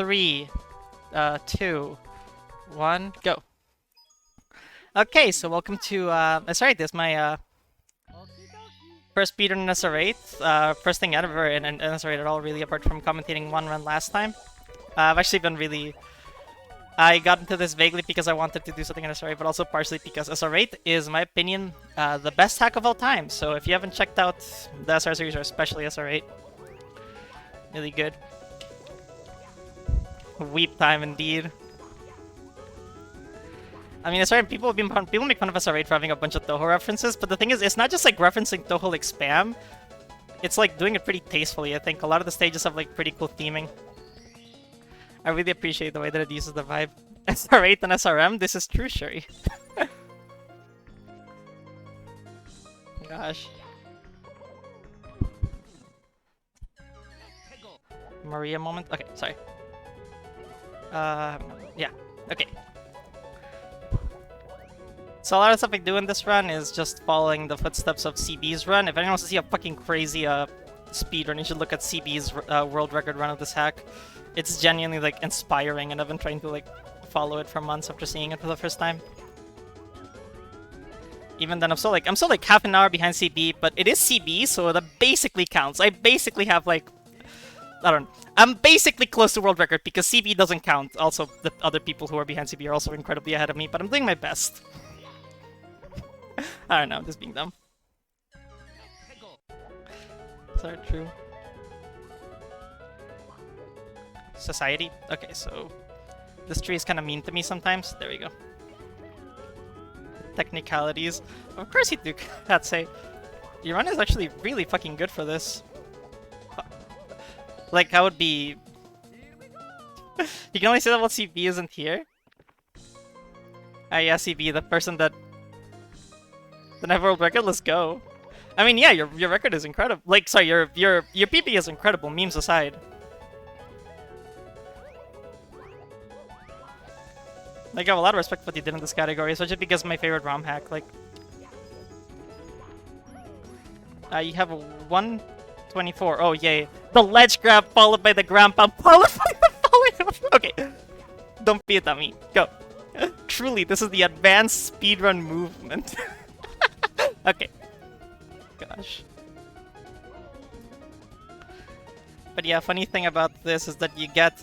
3, 2, 1, go. Okay, so welcome to, sorry, this is my, first speedrun in SSR8, first thing ever in SSR8 at all, really, apart from commentating one run last time. I've actually been really... I got into this vaguely because I wanted to do something in SSR8, but also partially because SSR8 is, in my opinion, the best hack of all time. So if you haven't checked out the SSR series, or especially SSR8, really good. Weep time indeed. I mean, sorry, people make fun of SSR8 for having a bunch of Toho references, but the thing is, it's not just like referencing Toho like spam. It's like doing it pretty tastefully. I think a lot of the stages have like pretty cool theming. I really appreciate the way that it uses the vibe. SSR8 and SRM, this is true, Shuri. Gosh. Maria moment? Okay, sorry. Yeah, okay. So a lot of stuff I do in this run is just following the footsteps of CB's run. If anyone wants to see a fucking crazy speedrun, you should look at CB's world record run of this hack. It's genuinely like inspiring, and I've been trying to like follow it for months after seeing it for the first time. Even then, I'm still like half an hour behind CB, but it is CB, so that basically counts. I basically have like, I'm basically close to world record because CB doesn't count. Also, the other people who are behind CB are also incredibly ahead of me, but I'm doing my best. I don't know, I'm just being dumb. Is that true? Society? Okay, so this tree is kind of mean to me sometimes. There we go. Technicalities. Of course you do, Katsei. Your run is actually really fucking good for this. Like, I would be... You can only say that while CB isn't here? Ah, yeah, CB, the person that... Then I have a world record, let's go. I mean, yeah, your record is incredible. Like, sorry, your PP is incredible, memes aside. Like, I have a lot of respect for what you did in this category, especially because of my favorite ROM hack. Like, you have a 124. Oh, yay. The ledge grab followed by the ground pound followed by the falling off. Okay. Don't be a dummy. Go. Truly, this is the advanced speedrun movement. Okay. Gosh. But yeah, funny thing about this is that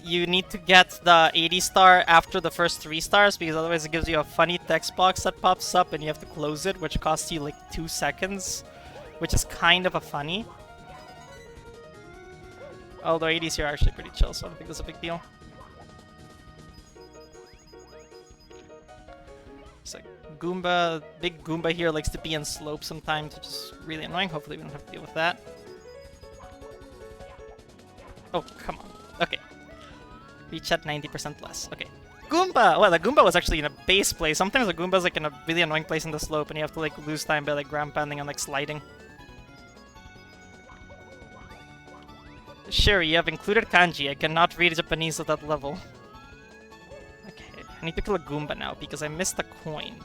you need to get the 80 star after the first 3 stars, because otherwise it gives you a funny text box that pops up and you have to close it, which costs you like 2 seconds, which is kind of a funny. Although 80s here are actually pretty chill, so I don't think that's a big deal. It's like Goomba, big Goomba here likes to be in slope sometimes, which is really annoying. Hopefully we don't have to deal with that. Oh, come on. Okay. Reach at 90% less. Okay. Goomba! Well, the Goomba was actually in a base place. Sometimes the Goomba's like in a really annoying place in the slope and you have to like lose time by like ground pounding and like sliding. Sure, you have included kanji. I cannot read Japanese at that level. Okay, I need to kill a Goomba now because I missed the coin.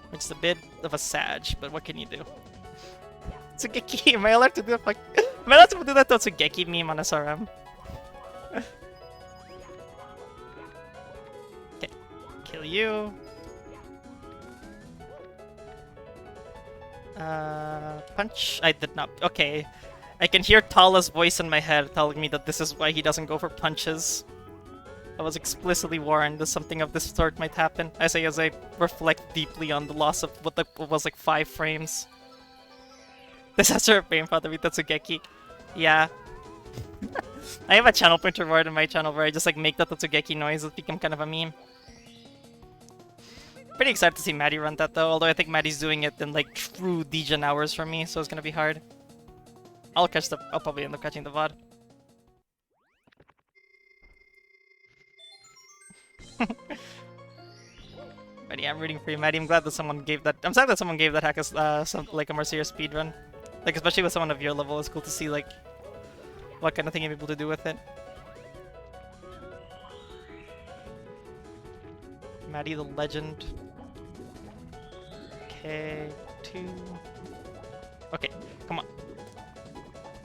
Which is a bit of a sag, but what can you do? Tsugeki, am I allowed to do that? Am I allowed to do that to Tsugeki meme on SRM? Okay, kill you. Punch? I did not. Okay. I can hear Tala's voice in my head telling me that this is why he doesn't go for punches. I was explicitly warned that something of this sort might happen, as I reflect deeply on the loss of what was like 5 frames. Disaster of Pain Father Tatsugeki. Yeah. I have a channel pointer word in my channel where I just like make the Tatsugeki noise. It's become kind of a meme. Pretty excited to see Maddie run that though, although I think Maddie's doing it in like true Degen hours for me, so it's gonna be hard. I'll probably end up catching the VOD. But yeah, I'm rooting for you, Maddie. I'm glad that someone gave that. I'm sad that someone gave that hack as like a more serious speedrun. Like, especially with someone of your level, it's cool to see like what kind of thing you're able to do with it. Maddie the legend. Okay, 2. Okay, come on.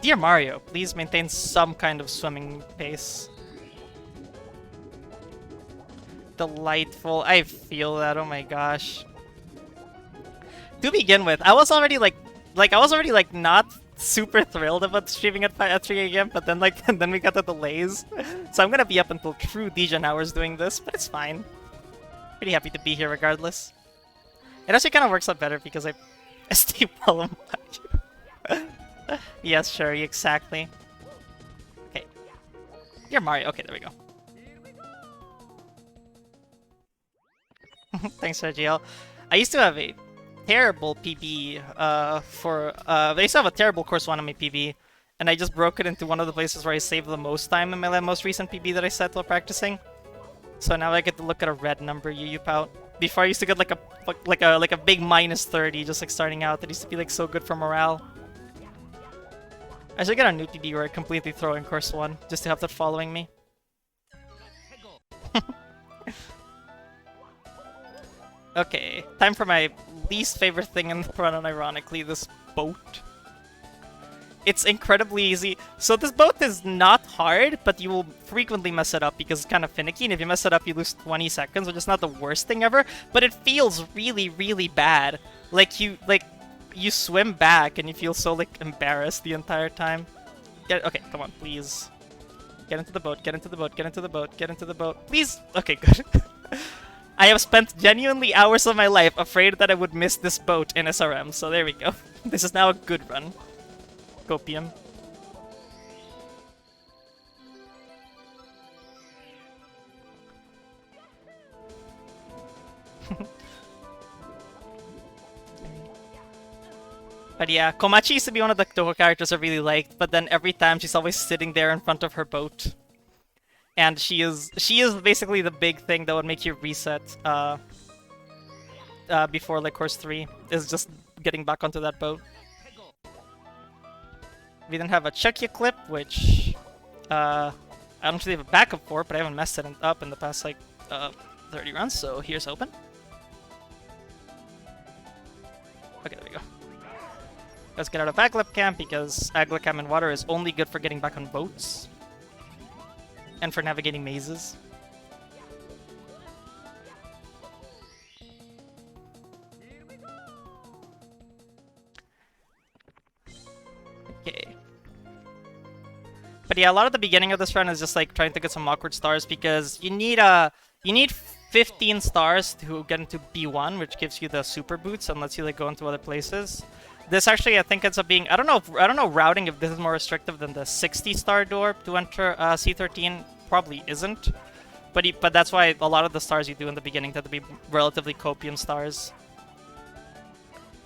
Dear Mario, please maintain some kind of swimming pace. delightful. I feel that, oh my gosh. To begin with, I was already like not super thrilled about streaming at 3 a.m. But then then we got the delays, so I'm gonna be up until true Dijon hours doing this. But it's fine. Pretty happy to be here regardless. It actually kind of works out better because I stay well on Mario. Yes, sure, exactly. Okay, you're Mario. Okay, there we go. Thanks, Regiel. I used to have a terrible PB I used to have a terrible course 1 on my PB, and I just broke it into one of the places where I saved the most time in my most recent PB that I set while practicing. So now I get to look at a red number, you pout. Before I used to get like a big minus 30 just like starting out. That used to be like so good for morale. I should get a new PB where I completely throw in course 1 just to have that following me. Okay, time for my least favorite thing in the run, unironically, this boat. It's incredibly easy. So this boat is not hard, but you will frequently mess it up because it's kind of finicky, and if you mess it up, you lose 20 seconds, which is not the worst thing ever, but it feels really, really bad. Like, you swim back, and you feel so, like, embarrassed the entire time. Okay, come on, please. Get into the boat, get into the boat, get into the boat, get into the boat. Please! Okay, good. I have spent genuinely hours of my life afraid that I would miss this boat in SRM, so there we go. This is now a good run. Copium. But yeah, Komachi used to be one of the Toho characters I really liked, but then every time she's always sitting there in front of her boat. And she is basically the big thing that would make you reset before like course 3, is just getting back onto that boat. We then have a Chucky clip, which I don't really have a backup for, but I haven't messed it up in the past like 30 runs, so here's open. Okay, there we go. Let's get out of Aglip Camp because Aglip Camp in water is only good for getting back on boats. And for navigating mazes. Okay. But yeah, a lot of the beginning of this run is just like trying to get some awkward stars because you need 15 stars to get into B1, which gives you the super boots and lets you like go into other places. This actually, I think, ends up being I don't know routing if this is more restrictive than the 60-star door to enter C13. Probably isn't, but that's why a lot of the stars you do in the beginning tend to be relatively copium stars.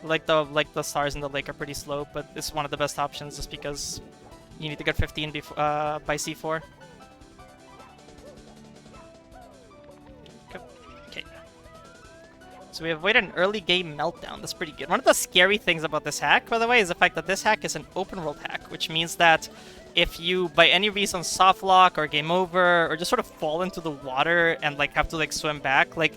Like the stars in the lake are pretty slow, but it's one of the best options just because you need to get 15 by C4. Okay. So we avoided an early game meltdown. That's pretty good. One of the scary things about this hack, by the way, is the fact that this hack is an open world hack, which means that if you, by any reason, soft lock or game over, or just sort of fall into the water and like have to like swim back, like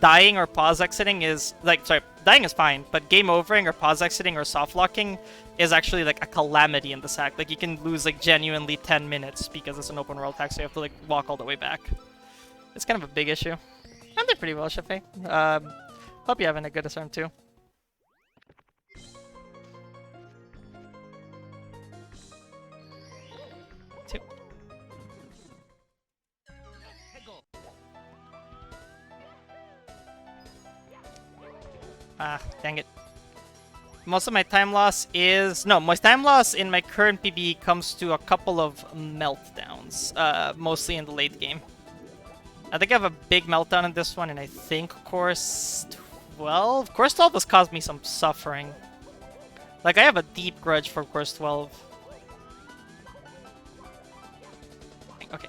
dying or pause exiting is like, sorry, dying is fine, but game overing or pause exiting or soft locking is actually like a calamity in this hack. Like you can lose like genuinely 10 minutes because it's an open world hack, so you have to like walk all the way back. It's kind of a big issue. I'm doing pretty well, Shife. Hope you're having a good SRM too. Ah, dang it. Most of my time loss is... No, my time loss in my current PB comes to a couple of meltdowns, mostly in the late game. I think I have a big meltdown in this one, and I think course 12? Course 12 has caused me some suffering. Like, I have a deep grudge for course 12. Okay.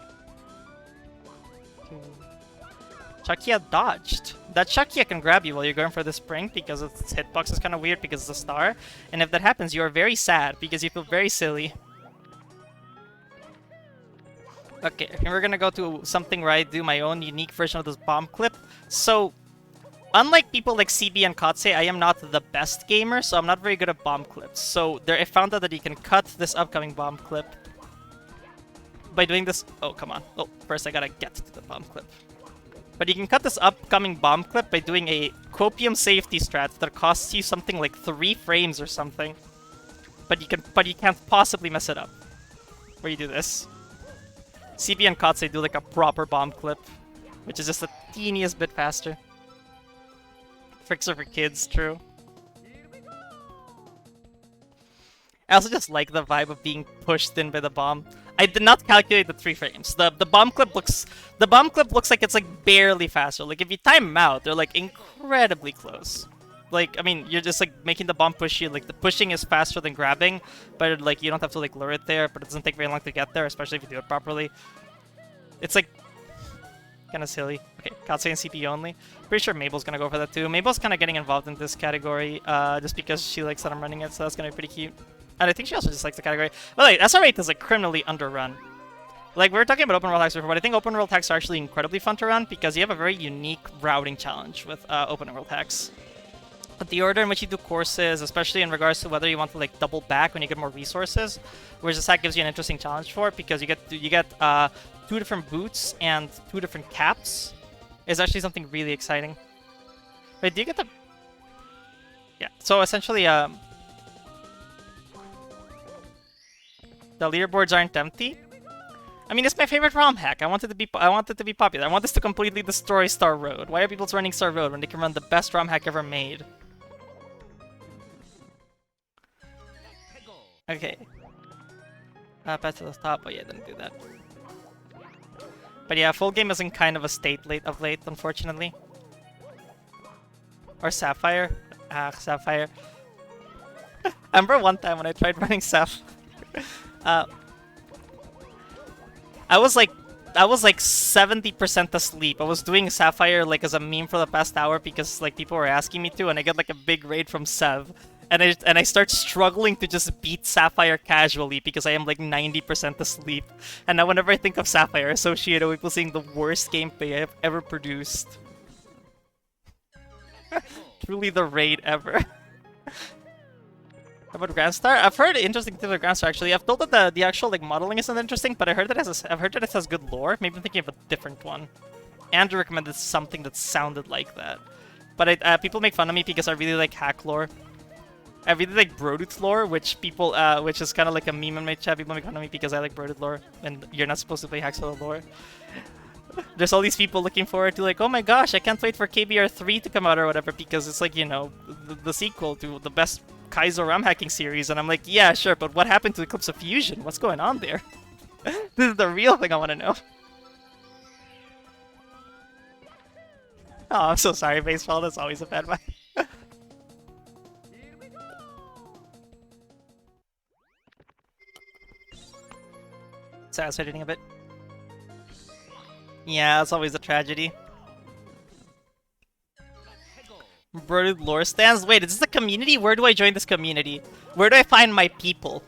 Chakia dodged. That Chakia can grab you while you're going for the spring because its hitbox is kind of weird because it's a star. And if that happens, you are very sad because you feel very silly. Okay, and we're gonna go to something where I do my own unique version of this bomb clip. So, unlike people like CB and Kotse, I am not the best gamer, so I'm not very good at bomb clips. So I found out that you can cut this upcoming bomb clip by doing this. Oh, come on. Oh, first I gotta get to the bomb clip. But you can cut this upcoming bomb clip by doing a copium safety strat that costs you something like 3 frames or something. But you can't possibly mess it up. Where you do this. CP and Katsui do like a proper bomb clip, which is just the teeniest bit faster. Tricks are for kids, true. I also just like the vibe of being pushed in by the bomb. I did not calculate the 3 frames. The bomb clip looks like it's like barely faster. Like if you time them out, they're like incredibly close. Like I mean, you're just like making the bomb push you. Like the pushing is faster than grabbing, but like you don't have to like lure it there. But it doesn't take very long to get there, especially if you do it properly. It's like kind of silly. Okay, Katsui and CP only. Pretty sure Mabel's gonna go for that too. Mabel's kind of getting involved in this category, just because she likes that I'm running it, so that's gonna be pretty cute. And I think she also just likes the category. But like, SR8 is like criminally underrun. Like, we were talking about open world hacks before, but I think open world hacks are actually incredibly fun to run because you have a very unique routing challenge with open world hacks. But the order in which you do courses, especially in regards to whether you want to like double back when you get more resources, whereas this hack gives you an interesting challenge for it because you get 2 different boots and 2 different caps, is actually something really exciting. Wait, do you get the? Yeah. So essentially, the leaderboards aren't empty. I mean, it's my favorite ROM hack. I want it to be popular. I want this to completely destroy Star Road. Why are people running Star Road when they can run the best ROM hack ever made? Okay. Back to the top. Oh yeah, didn't do that. But yeah, full game is in kind of a state of late, unfortunately. Or Sapphire. Sapphire. I remember one time when I tried running Sapphire. I was like 70% asleep. I was doing Sapphire like as a meme for the past hour because like people were asking me to, and I get like a big raid from Sev. And I start struggling to just beat Sapphire casually because I am like 90% asleep. And now whenever I think of Sapphire, I associate it with people seeing the worst gameplay I have ever produced. Truly the raid ever. How about Grandstar? I've heard interesting things about Grandstar actually. I've told that the actual like modeling isn't interesting, but I heard that I've heard that it has good lore. Maybe I'm thinking of a different one. Andrew recommended something that sounded like that. But people make fun of me because I really like hack lore. I really like Brodut lore, which is kind of like a meme in my chat. People make fun of me because I like Brodut lore, and you're not supposed to play hacks with the lore. There's all these people looking forward to like, oh my gosh, I can't wait for KBR 3 to come out or whatever because it's like, you know, the sequel to the best Kaizo RAM hacking series, and I'm like, yeah, sure, but what happened to Eclipse of Fusion? What's going on there? This is the real thing I want to know. Oh, I'm so sorry, Baseball. That's always a bad vibe. Sorry, I was editing a bit. Yeah, it's always a tragedy. Brooded lore stands? Wait, is this a community? Where do I join this community? Where do I find my people?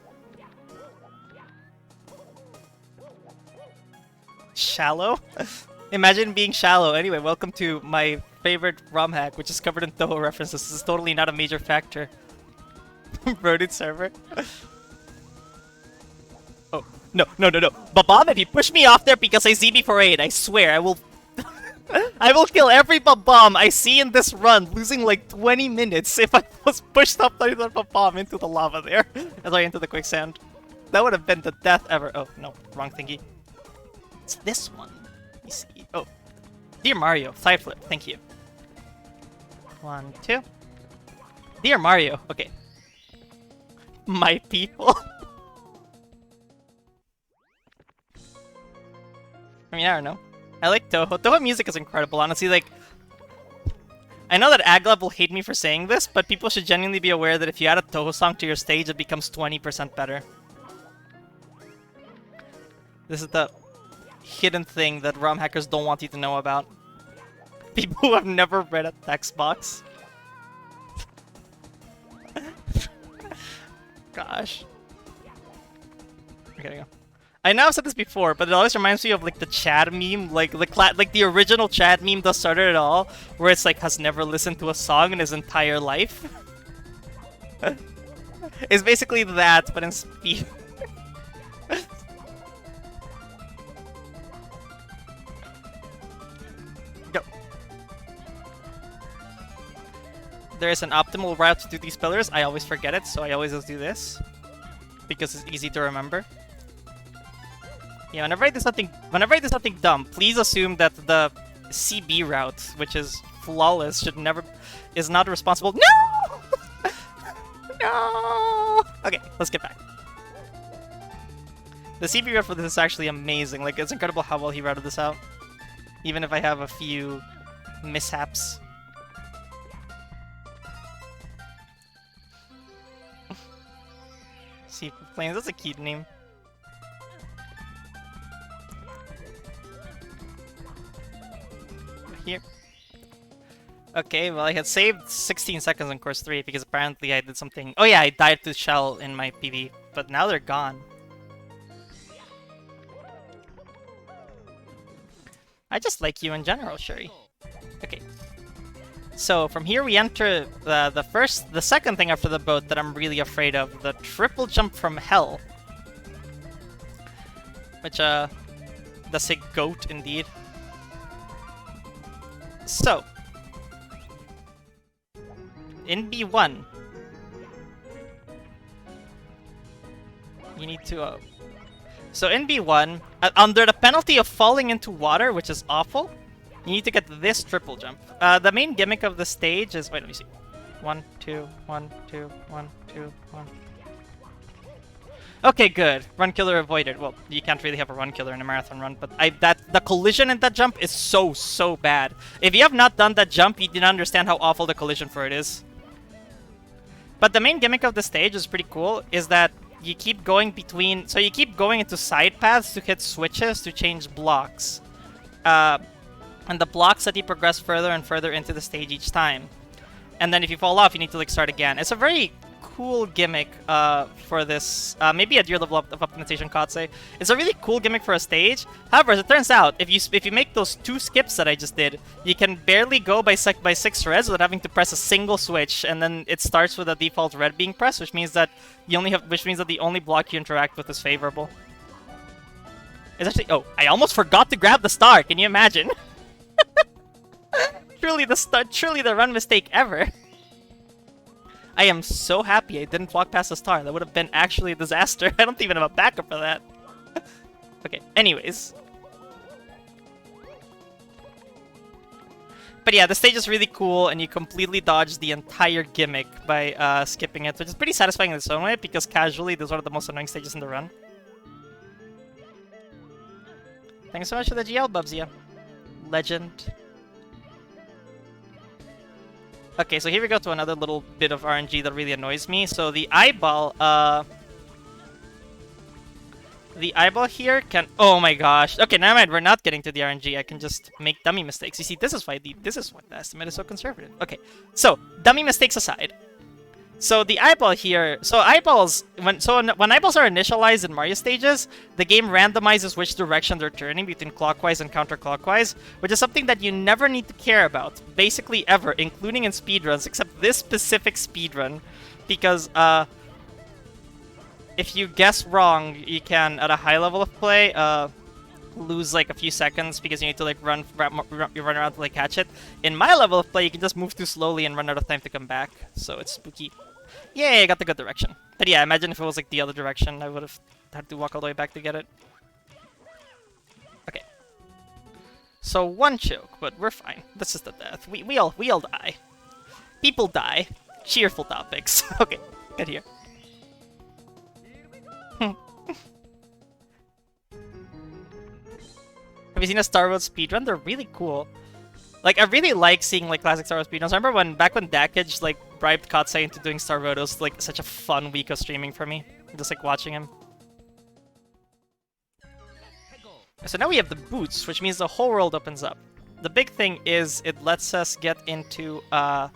Shallow? Imagine being shallow. Anyway, welcome to my favorite ROM hack, which is covered in Toho references. This is totally not a major factor. Brooded server? Oh, no. Babam, if you push me off there because I see before 8, I swear I will... I will kill every Babam I see in this run, losing like 20 minutes if I was pushed up by the Babam into the lava there. Sorry, into the quicksand. That would have been the death ever. Oh, no, wrong thingy. It's this one. Let me see. Oh. Dear Mario, side flip, thank you. 1, 2. Dear Mario, okay. My people. I mean, I don't know. I like Toho. Toho music is incredible, honestly. Like, I know that Aglab will hate me for saying this, but people should genuinely be aware that if you add a Toho song to your stage, it becomes 20% better. This is the hidden thing that ROM hackers don't want you to know about. People who have never read a text box. Gosh. Okay, go. I know I've said this before, but it always reminds me of like the Chad meme, like the original Chad meme that started it all, where it's like has never listened to a song in his entire life. It's basically that, but in speed. Go. there is an optimal route to do these pillars. I always forget it, so I always just do this. Because it's easy to remember. Yeah, whenever I do something dumb, please assume that the CB route, which is flawless, is not responsible. No! No! Okay, let's get back. The CB route for this is actually amazing. Like, it's incredible how well he routed this out. Even if I have a few mishaps. Sea Plains, that's a cute name. Here. Okay, well I had saved 16 seconds on course 3 because apparently I did something... Oh yeah, I died to Shell in my PB, but now they're gone. I just like you in general, Shuri. Okay. So from here we enter the second thing after the boat that I'm really afraid of, the triple jump from hell. Which, that's a goat indeed. So, in B1, you need to, so in B1, under the penalty of falling into water, which is awful, you need to get this triple jump. The main gimmick of the stage is... Wait, let me see. 1, 2, 1, 2, 1, 2, 1. Okay, good. Run killer avoided. Well, you can't really have a run killer in a marathon run, but the collision in that jump is so bad. If you have not done that jump, you didn't understand how awful the collision for it is. But the main gimmick of the stage is pretty cool, is that you keep going between... So you keep going into side paths to hit switches to change blocks. And the blocks let you progress further and further into the stage each time. And then if you fall off, you need to like start again. It's a very cool gimmick for this, maybe at your level of optimization, Kotse. It's a really cool gimmick for a stage. However, as it turns out, if you make those 2 skips that I just did, you can barely go by 6 reds without having to press a single switch, and then it starts with a default red being pressed, which means that the only block you interact with is favorable. It's actually... Oh, I almost forgot to grab the star. Can you imagine? Truly the run mistake ever. I am so happy I didn't walk past the star. That would have been actually a disaster. I don't even have a backup for that. Okay, anyways. But yeah, the stage is really cool, and you completely dodge the entire gimmick by skipping it, which is pretty satisfying in its own way, because casually, those are the most annoying stages in the run. Thanks so much for the GL, Bubsia. Legend. Okay, so here we go to another little bit of RNG that really annoys me. So the eyeball here can... Oh my gosh. Okay, never mind. We're not getting to the RNG. I can just make dummy mistakes. You see, this is why the estimate is so conservative. Okay, so dummy mistakes aside. So the eyeball here... So eyeballs... When eyeballs are initialized in Mario stages, the game randomizes which direction they're turning between clockwise and counterclockwise, which is something that you never need to care about, basically ever, including in speedruns, except this specific speedrun, because if you guess wrong, you can, at a high level of play, lose like a few seconds because you need to like run around to like catch it. In my level of play, you can just move too slowly and run out of time to come back, so it's spooky. Yay, I got the good direction. But yeah, imagine if it was like the other direction, I would have had to walk all the way back to get it. Okay. So 1 choke, but we're fine. This is the death. We all die. People die. Cheerful topics. Okay, get here. Have you seen a Star Road speedrun? They're really cool. Like, I really like seeing like classic Star Road speedruns. I remember back when Dakage like bribed Kotsai into doing Star Road, it was like such a fun week of streaming for me. Just like watching him. So now we have the boots, which means the whole world opens up. The big thing is it lets us get into now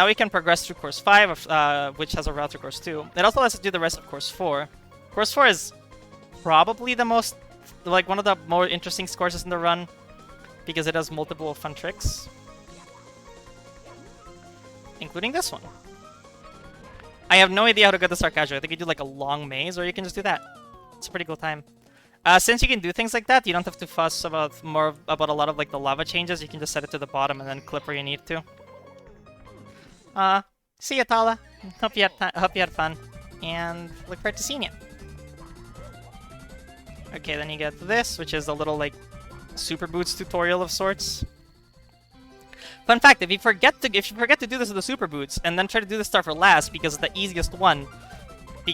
we can progress through course 5, which has a route to course 2. It also lets us do the rest of course 4. Course 4 is probably the most, like, one of the more interesting courses in the run, because it has multiple fun tricks, including this one. I have no idea how to get the star casually. I think you do like a long maze, or you can just do that. It's a pretty cool time. Since you can do things like that, you don't have to fuss about a lot of like the lava changes. You can just set it to the bottom and then clip where you need to. See ya, Tala. Hope you had fun, and look forward to seeing you. Okay, then you get this, which is a little like super boots tutorial of sorts. Fun fact: if you forget to do this with the super boots, and then try to do the star for last because it's the easiest one,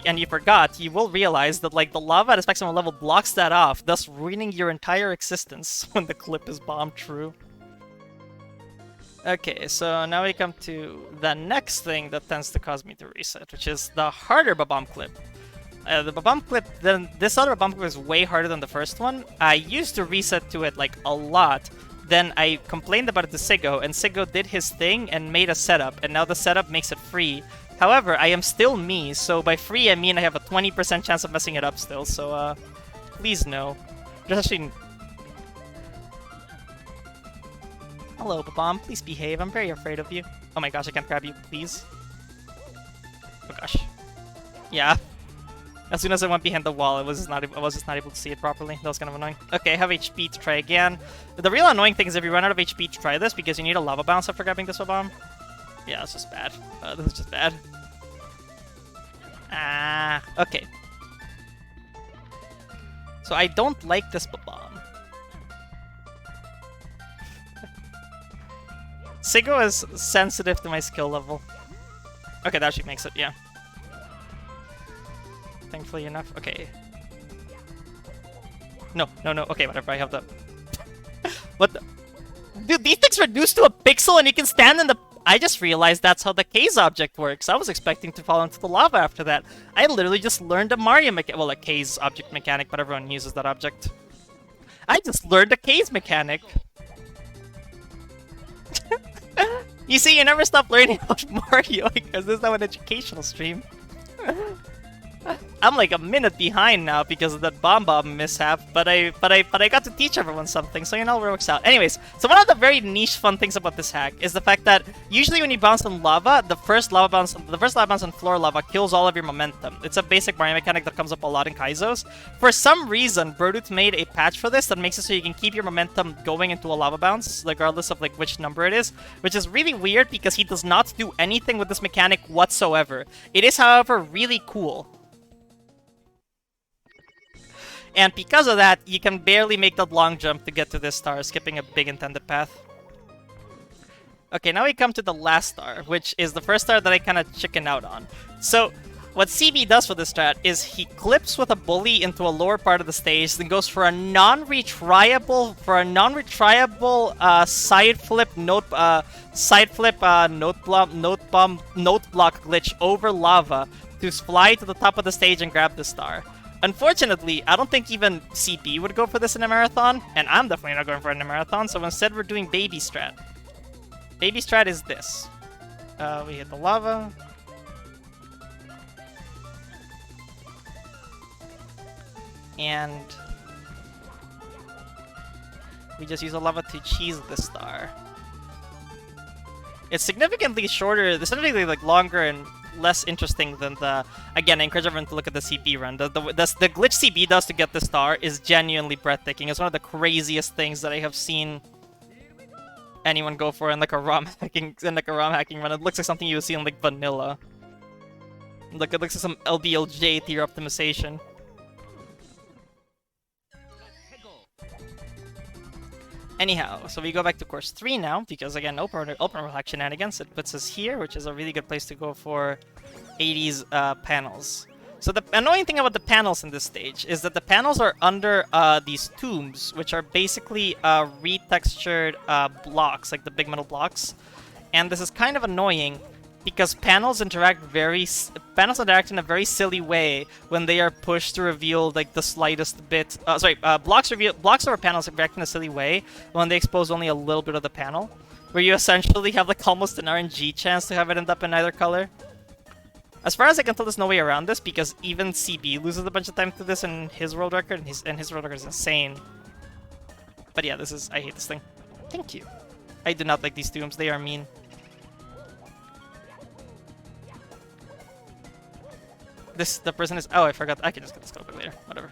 and you forgot, you will realize that like the lava at its maximum level blocks that off, thus ruining your entire existence when the clip is bombed true. Okay, so now we come to the next thing that tends to cause me to reset, which is the harder bomb clip. The bomb clip, this other bomb clip is way harder than the first one. I used to reset to it like a lot. Then I complained about it to Siggo, and Siggo did his thing and made a setup, and now the setup makes it free. However, I am still me, so by free I mean I have a 20% chance of messing it up still, so please no. Just actually... Hello, Babam, please behave, I'm very afraid of you. Oh my gosh, I can't grab you, please. Oh gosh. Yeah. As soon as I went behind the wall, I was just not able to see it properly. That was kind of annoying. Okay, I have HP to try again. The real annoying thing is if you run out of HP to try this, because you need a lava bounce after grabbing this bomb. Yeah, it's just bad. This is just bad. Okay. So I don't like this bomb. Siggo is sensitive to my skill level. Okay, that actually makes it, yeah. Thankfully enough. Okay. No. Okay, whatever. I have the... What the... Dude, these things reduced to a pixel and you can stand in the... I just realized that's how the K's object works. I was expecting to fall into the lava after that. I literally just learned a Mario mechanic. Well, a K's object mechanic, but everyone uses that object. I just learned a K's mechanic. You see, you never stop learning about Mario because this is now an educational stream. I'm like a minute behind now because of that bomb mishap, but I got to teach everyone something, so you know where it works out. Anyways, so one of the very niche fun things about this hack is the fact that usually when you bounce on lava, the first lava bounce on floor lava kills all of your momentum. It's a basic Mario mechanic that comes up a lot in Kaizos. For some reason, Brodooth made a patch for this that makes it so you can keep your momentum going into a lava bounce, regardless of like which number it is, which is really weird because he does not do anything with this mechanic whatsoever. It is, however, really cool. And because of that, you can barely make that long jump to get to this star, skipping a big intended path. Okay, now we come to the last star, which is the first star that I kind of chicken out on. So, what CB does for this strat is he clips with a bully into a lower part of the stage, then goes for a non-retryable side flip note block glitch over lava to fly to the top of the stage and grab the star. Unfortunately, I don't think even CP would go for this in a marathon, and I'm definitely not going for it in a marathon, so instead we're doing baby strat. Baby strat is this. We hit the lava. And we just use the lava to cheese the star. It's significantly shorter, significantly like longer and less interesting than the... Again, I encourage everyone to look at the CP run. The glitch CP does to get the star is genuinely breathtaking. It's one of the craziest things that I have seen anyone go for in like a ROM hacking run. It looks like something you would see in like vanilla. Look, it looks like some LBLJ tier optimization. Anyhow, so we go back to course 3 now, because again, open world hack shenanigans. It puts us here, which is a really good place to go for 80s panels. So the annoying thing about the panels in this stage is that the panels are under these tombs, which are basically retextured blocks, like the big metal blocks. And this is kind of annoying because panels interact in a very silly way when they are pushed to reveal like the slightest bit. Blocks over panels react in a silly way when they expose only a little bit of the panel, where you essentially have like almost an RNG chance to have it end up in either color. As far as I can tell, there's no way around this because even CB loses a bunch of time to this in his world record, and his world record is insane. But yeah, I hate this thing. Thank you. I do not like these tombs. They are mean. The person is... Oh, I forgot. I can just get this over later. Whatever.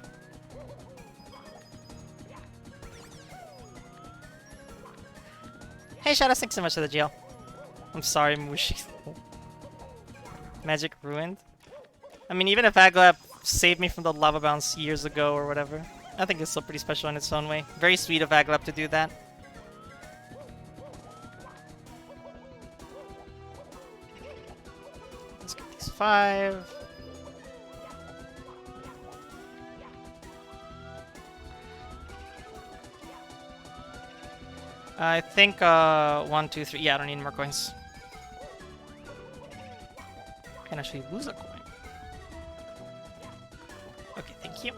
Hey, Shadow, thanks so much for the jail. I'm sorry, Mushi. Magic ruined. I mean, even if Aglap saved me from the lava bounce years ago or whatever, I think it's still pretty special in its own way. Very sweet of Aglap to do that. Let's get these 5. I think 1, 2, 3. Yeah, I don't need more coins. Can actually lose a coin. Okay, thank you.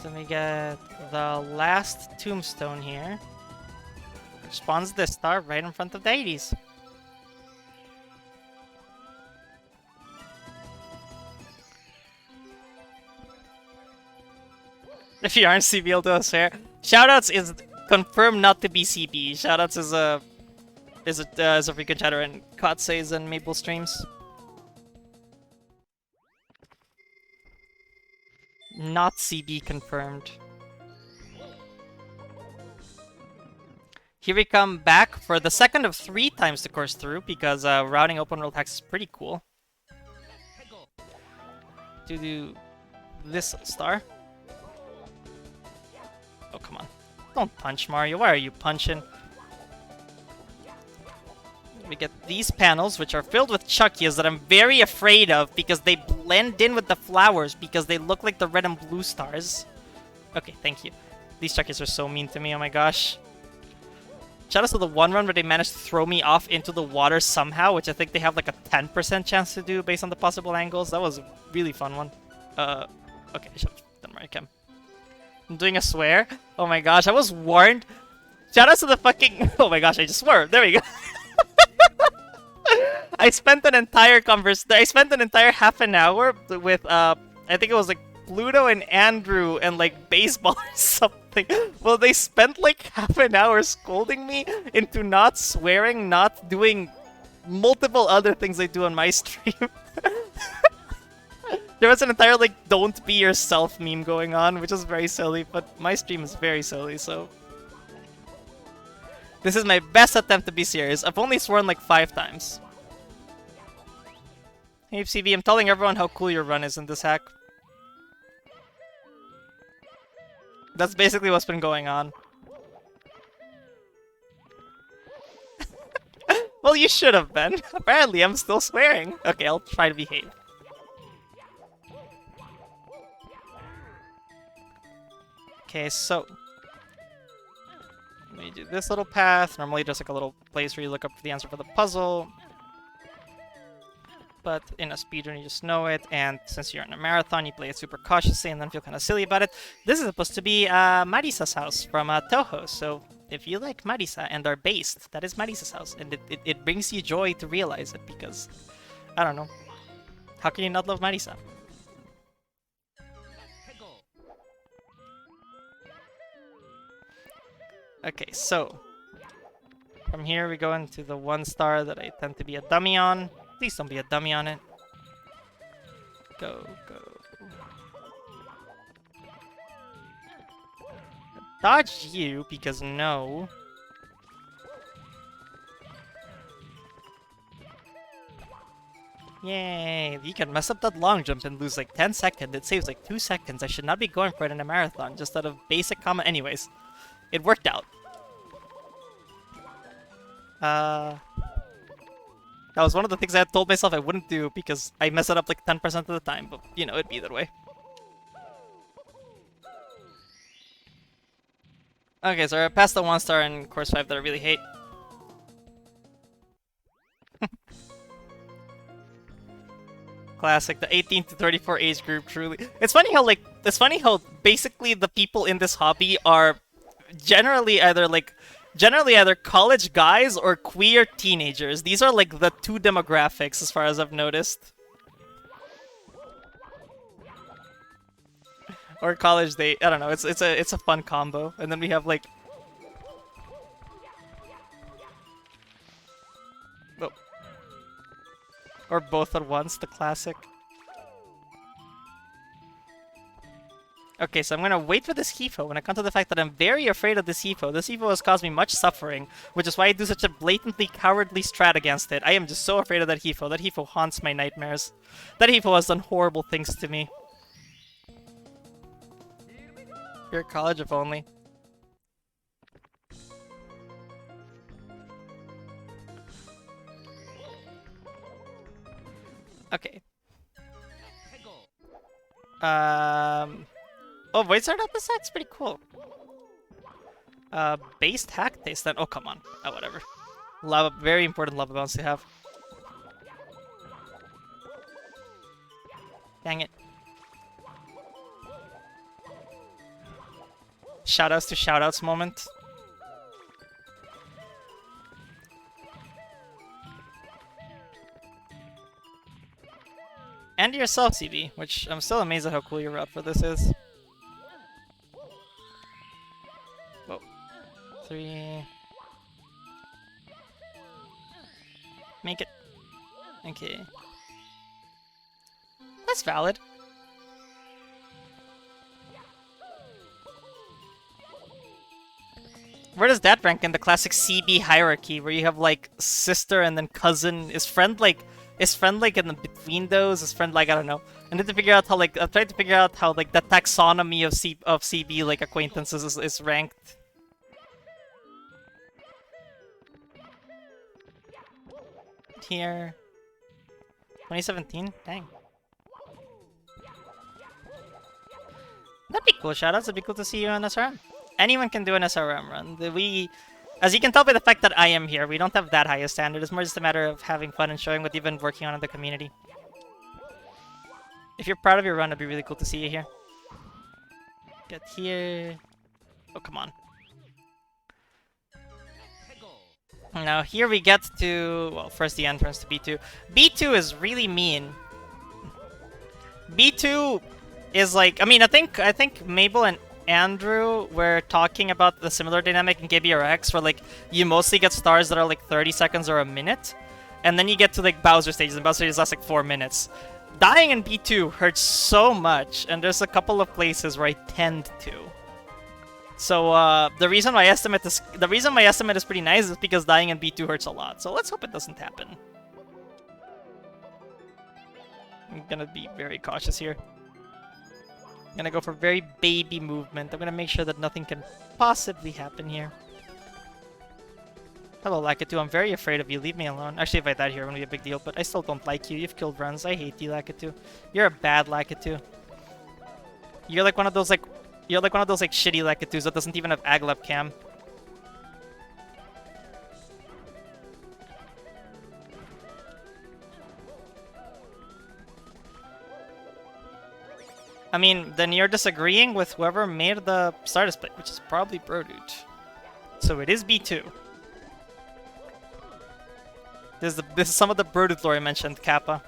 Then we get the last tombstone here, which spawns this star right in front of the Hades. If you aren't CB, I'll do a swear. Shoutouts is confirmed not to be CB. Shoutouts is a frequent chatter in Kotse's and Maple streams. Not CB confirmed. Here we come back for the second of 3 times to course through, because routing open world hacks is pretty cool. To do this star. Oh, come on. Don't punch, Mario. Why are you punching? We get these panels, which are filled with Chuckies that I'm very afraid of because they blend in with the flowers because they look like the red and blue stars. Okay, thank you. These Chuckies are so mean to me, oh my gosh. Shout out to the one run where they managed to throw me off into the water somehow, which I think they have like a 10% chance to do based on the possible angles. That was a really fun one. Okay, I should have done Mario Cam. I'm doing a swear. Oh my gosh, I was warned. Shout out to the fucking... Oh my gosh, I just swore. There we go. I spent an entire half an hour with, I think it was like Pluto and Andrew and like baseball or something. Well, they spent like half an hour scolding me into not swearing, not doing multiple other things they do on my stream. There was an entire like "don't be yourself" meme going on, which is very silly, but my stream is very silly, so... This is my best attempt to be serious. I've only sworn like 5 times. Hey FCB, I'm telling everyone how cool your run is in this hack. That's basically what's been going on. Well, you should have been. Apparently, I'm still swearing. Okay, I'll try to behave. Okay, so... Let me do this little path. Normally just like a little place where you look up the answer for the puzzle. But in a speedrun you just know it, and since you're in a marathon you play it super cautiously and then feel kind of silly about it. This is supposed to be Marisa's house from Toho, so if you like Marisa and are based, that is Marisa's house, and it brings you joy to realize it, because, I don't know, how can you not love Marisa? Okay, so from here we go into the one star that I tend to be a dummy on. Please don't be a dummy on it. Go, go. Dodge you, because no. Yay, you can mess up that long jump and lose like 10 seconds. It saves like 2 seconds. I should not be going for it in a marathon, just out of basic common. Anyways, it worked out. That was one of the things I had told myself I wouldn't do because I mess it up like 10% of the time, but you know, it'd be that way. Okay, so I passed the 1 star in course 5 that I really hate. Classic, the 18 to 34 age group, truly. It's funny how basically the people in this hobby are generally either college guys or queer teenagers. These are like the 2 demographics as far as I've noticed. Or college date. I don't know. It's a fun combo. And then we have like... Oh. Or both at once, the classic. Okay, so I'm gonna wait for this Hifo when I come to the fact that I'm very afraid of this Hifo. This Hifo has caused me much suffering, which is why I do such a blatantly cowardly strat against it. I am just so afraid of that Hifo. That Hifo haunts my nightmares. That Hifo has done horrible things to me. Your college, if only. Okay. Oh, void start up that's pretty cool. Based hack taste then. Oh, come on. Oh, whatever. Lava, very important lava bounce to have. Dang it. Shoutouts to shoutouts moment. And yourself, CB, which I'm still amazed at how cool your route for this is. Whoa. 3. Make it. Okay. That's valid. Where does that rank in the classic CB hierarchy, where you have like sister and then cousin? Is friend like in the between those? Is friend like, I don't know. I need to figure out how like I'm trying to figure out how like the taxonomy of CB like acquaintances is ranked. Here. 2017? Dang. That'd be cool, shoutouts. It'd be cool to see you on SRM. Anyone can do an SRM run. As you can tell by the fact that I am here, we don't have that high a standard. It's more just a matter of having fun and showing what you've been working on in the community. If you're proud of your run, it'd be really cool to see you here. Get here. Oh, come on. Now here we get to, well, first the entrance to B2. B2 is really mean. B2 is like, I mean, I think Mabel and Andrew were talking about the similar dynamic in KBRX, where like you mostly get stars that are like 30 seconds or a minute, and then you get to like Bowser stages, and Bowser stages last like 4 minutes. Dying in B2 hurts so much, and there's a couple of places where I tend to. So the reason my estimate is pretty nice is because dying in B2 hurts a lot. So let's hope it doesn't happen. I'm gonna be very cautious here. I'm gonna go for very baby movement. I'm gonna make sure that nothing can possibly happen here. Hello, Lakitu. I'm very afraid of you. Leave me alone. Actually, if I died here, it wouldn't be a big deal, but I still don't like you. You've killed runs. I hate you, Lakitu. You're a bad Lakitu. You're like one of those like shitty Lakitus that doesn't even have Aglep cam. I mean, then you're disagreeing with whoever made the star display, which is probably Brodude. So it is B2. This is some of the Brodude lore I mentioned, Kappa.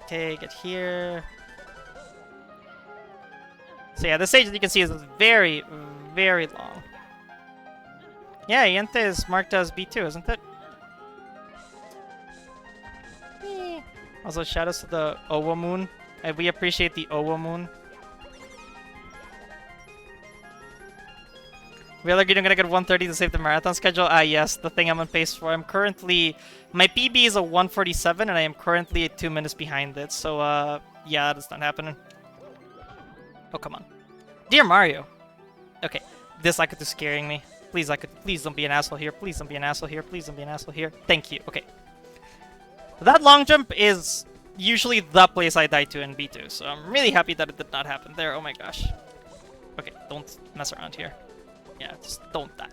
Okay, get here. So yeah, this stage, as you can see, is very, very long. Yeah, Yente is marked as B2, isn't it? Also, shoutouts to the Owa Moon. We appreciate the Owa Moon. Real Agreed, I'm gonna get 130 to save the marathon schedule. Ah, yes, the thing I'm on pace for. I'm currently... My PB is a 147, and I am currently 2 minutes behind it. So, yeah, that's not happening. Oh, come on. Dear Mario. Okay, this Lakitu scaring me. Please, Lakitu, please don't be an asshole here. Please don't be an asshole here. Please don't be an asshole here. Thank you. Okay. That long jump is usually the place I die to in B2, so I'm really happy that it did not happen there. Oh my gosh. Okay, don't mess around here. Yeah, just don't die.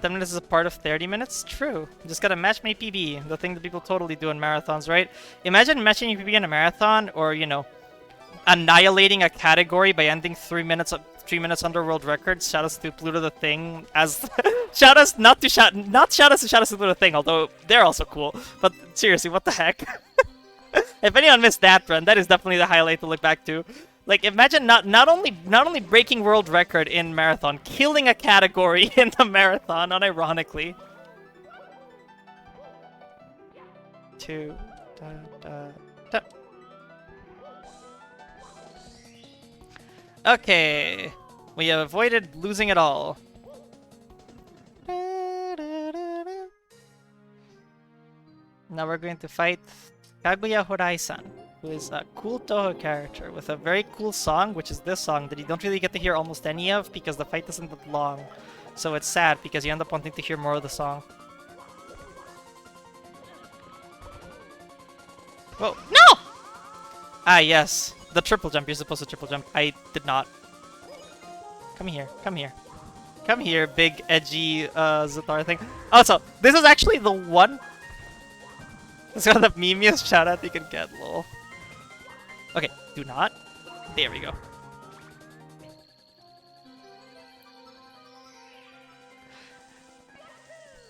10 minutes is a part of 30 minutes? True. You just gotta match my PB, the thing that people totally do in marathons, right? Imagine matching your PB in a marathon, or, you know, annihilating a category by ending 3 minutes under world records. Shoutouts to Pluto the Thing as shoutouts not shoutouts to Pluto the Thing, although they're also cool. But seriously, what the heck? If anyone missed that run, that is definitely the highlight to look back to. Like, imagine not only breaking world record in marathon, killing a category in the marathon, unironically. 2 da. Okay, we have avoided losing it all. Now we're going to fight Kaguya Horai-san, who is a cool Toho character with a very cool song, which is this song that you don't really get to hear almost any of because the fight isn't that long. So it's sad because you end up wanting to hear more of the song. Whoa, no! Ah, yes. The triple jump. You're supposed to triple jump. I did not. Come here. Come here. Come here, big, edgy, Zatar thing. Also, this is actually the one... It's got the memeiest shout-out you can get, lol. Okay, do not. There we go.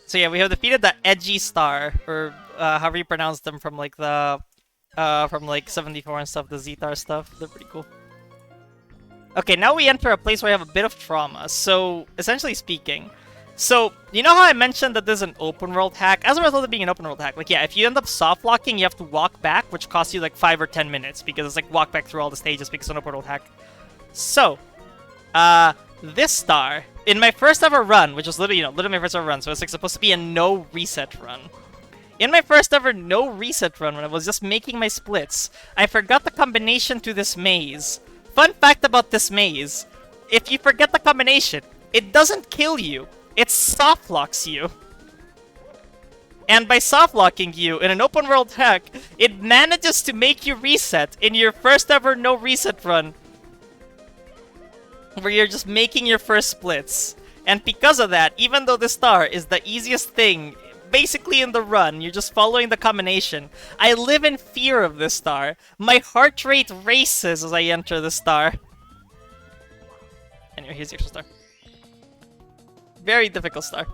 So yeah, we have defeated the edgy star, or however you pronounce them from like the... from like 74 and stuff, the Zetar stuff. They're pretty cool. Okay, now we enter a place where we have a bit of trauma. So, essentially speaking, so you know how I mentioned that there's an open world hack? As a result of being an open world hack, like yeah, if you end up soft locking, you have to walk back, which costs you like 5 or 10 minutes because it's like walk back through all the stages because it's an open world hack. So, this star in my first ever run, which was literally, literally my first ever run, so it's like supposed to be a no reset run. In my first ever no reset run, when I was just making my splits, I forgot the combination to this maze. Fun fact about this maze, if you forget the combination, it doesn't kill you, it soft locks you. And by soft locking you in an open world hack, it manages to make you reset in your first ever no reset run, where you're just making your first splits. And because of that, even though this star is the easiest thing basically in the run, you're just following the combination, I live in fear of this star. My heart rate races as I enter the star. Anyway, here's the extra star. Very difficult star.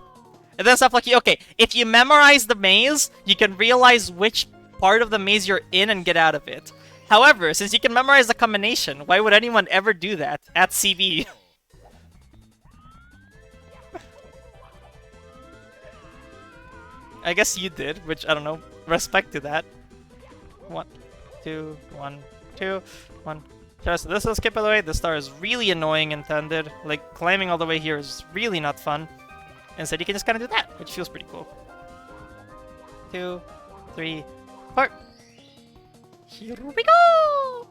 And then stuff like, okay, if you memorize the maze, you can realize which part of the maze you're in and get out of it. However, since you can memorize the combination, why would anyone ever do that at CV? I guess you did, which, I don't know, respect to that. 1, 2, 1, 2, 1. So this will skip by the way. This star is really annoying intended. Like, climbing all the way here is really not fun. Instead, you can just kind of do that, which feels pretty cool. 2, 3, 4. Here we go!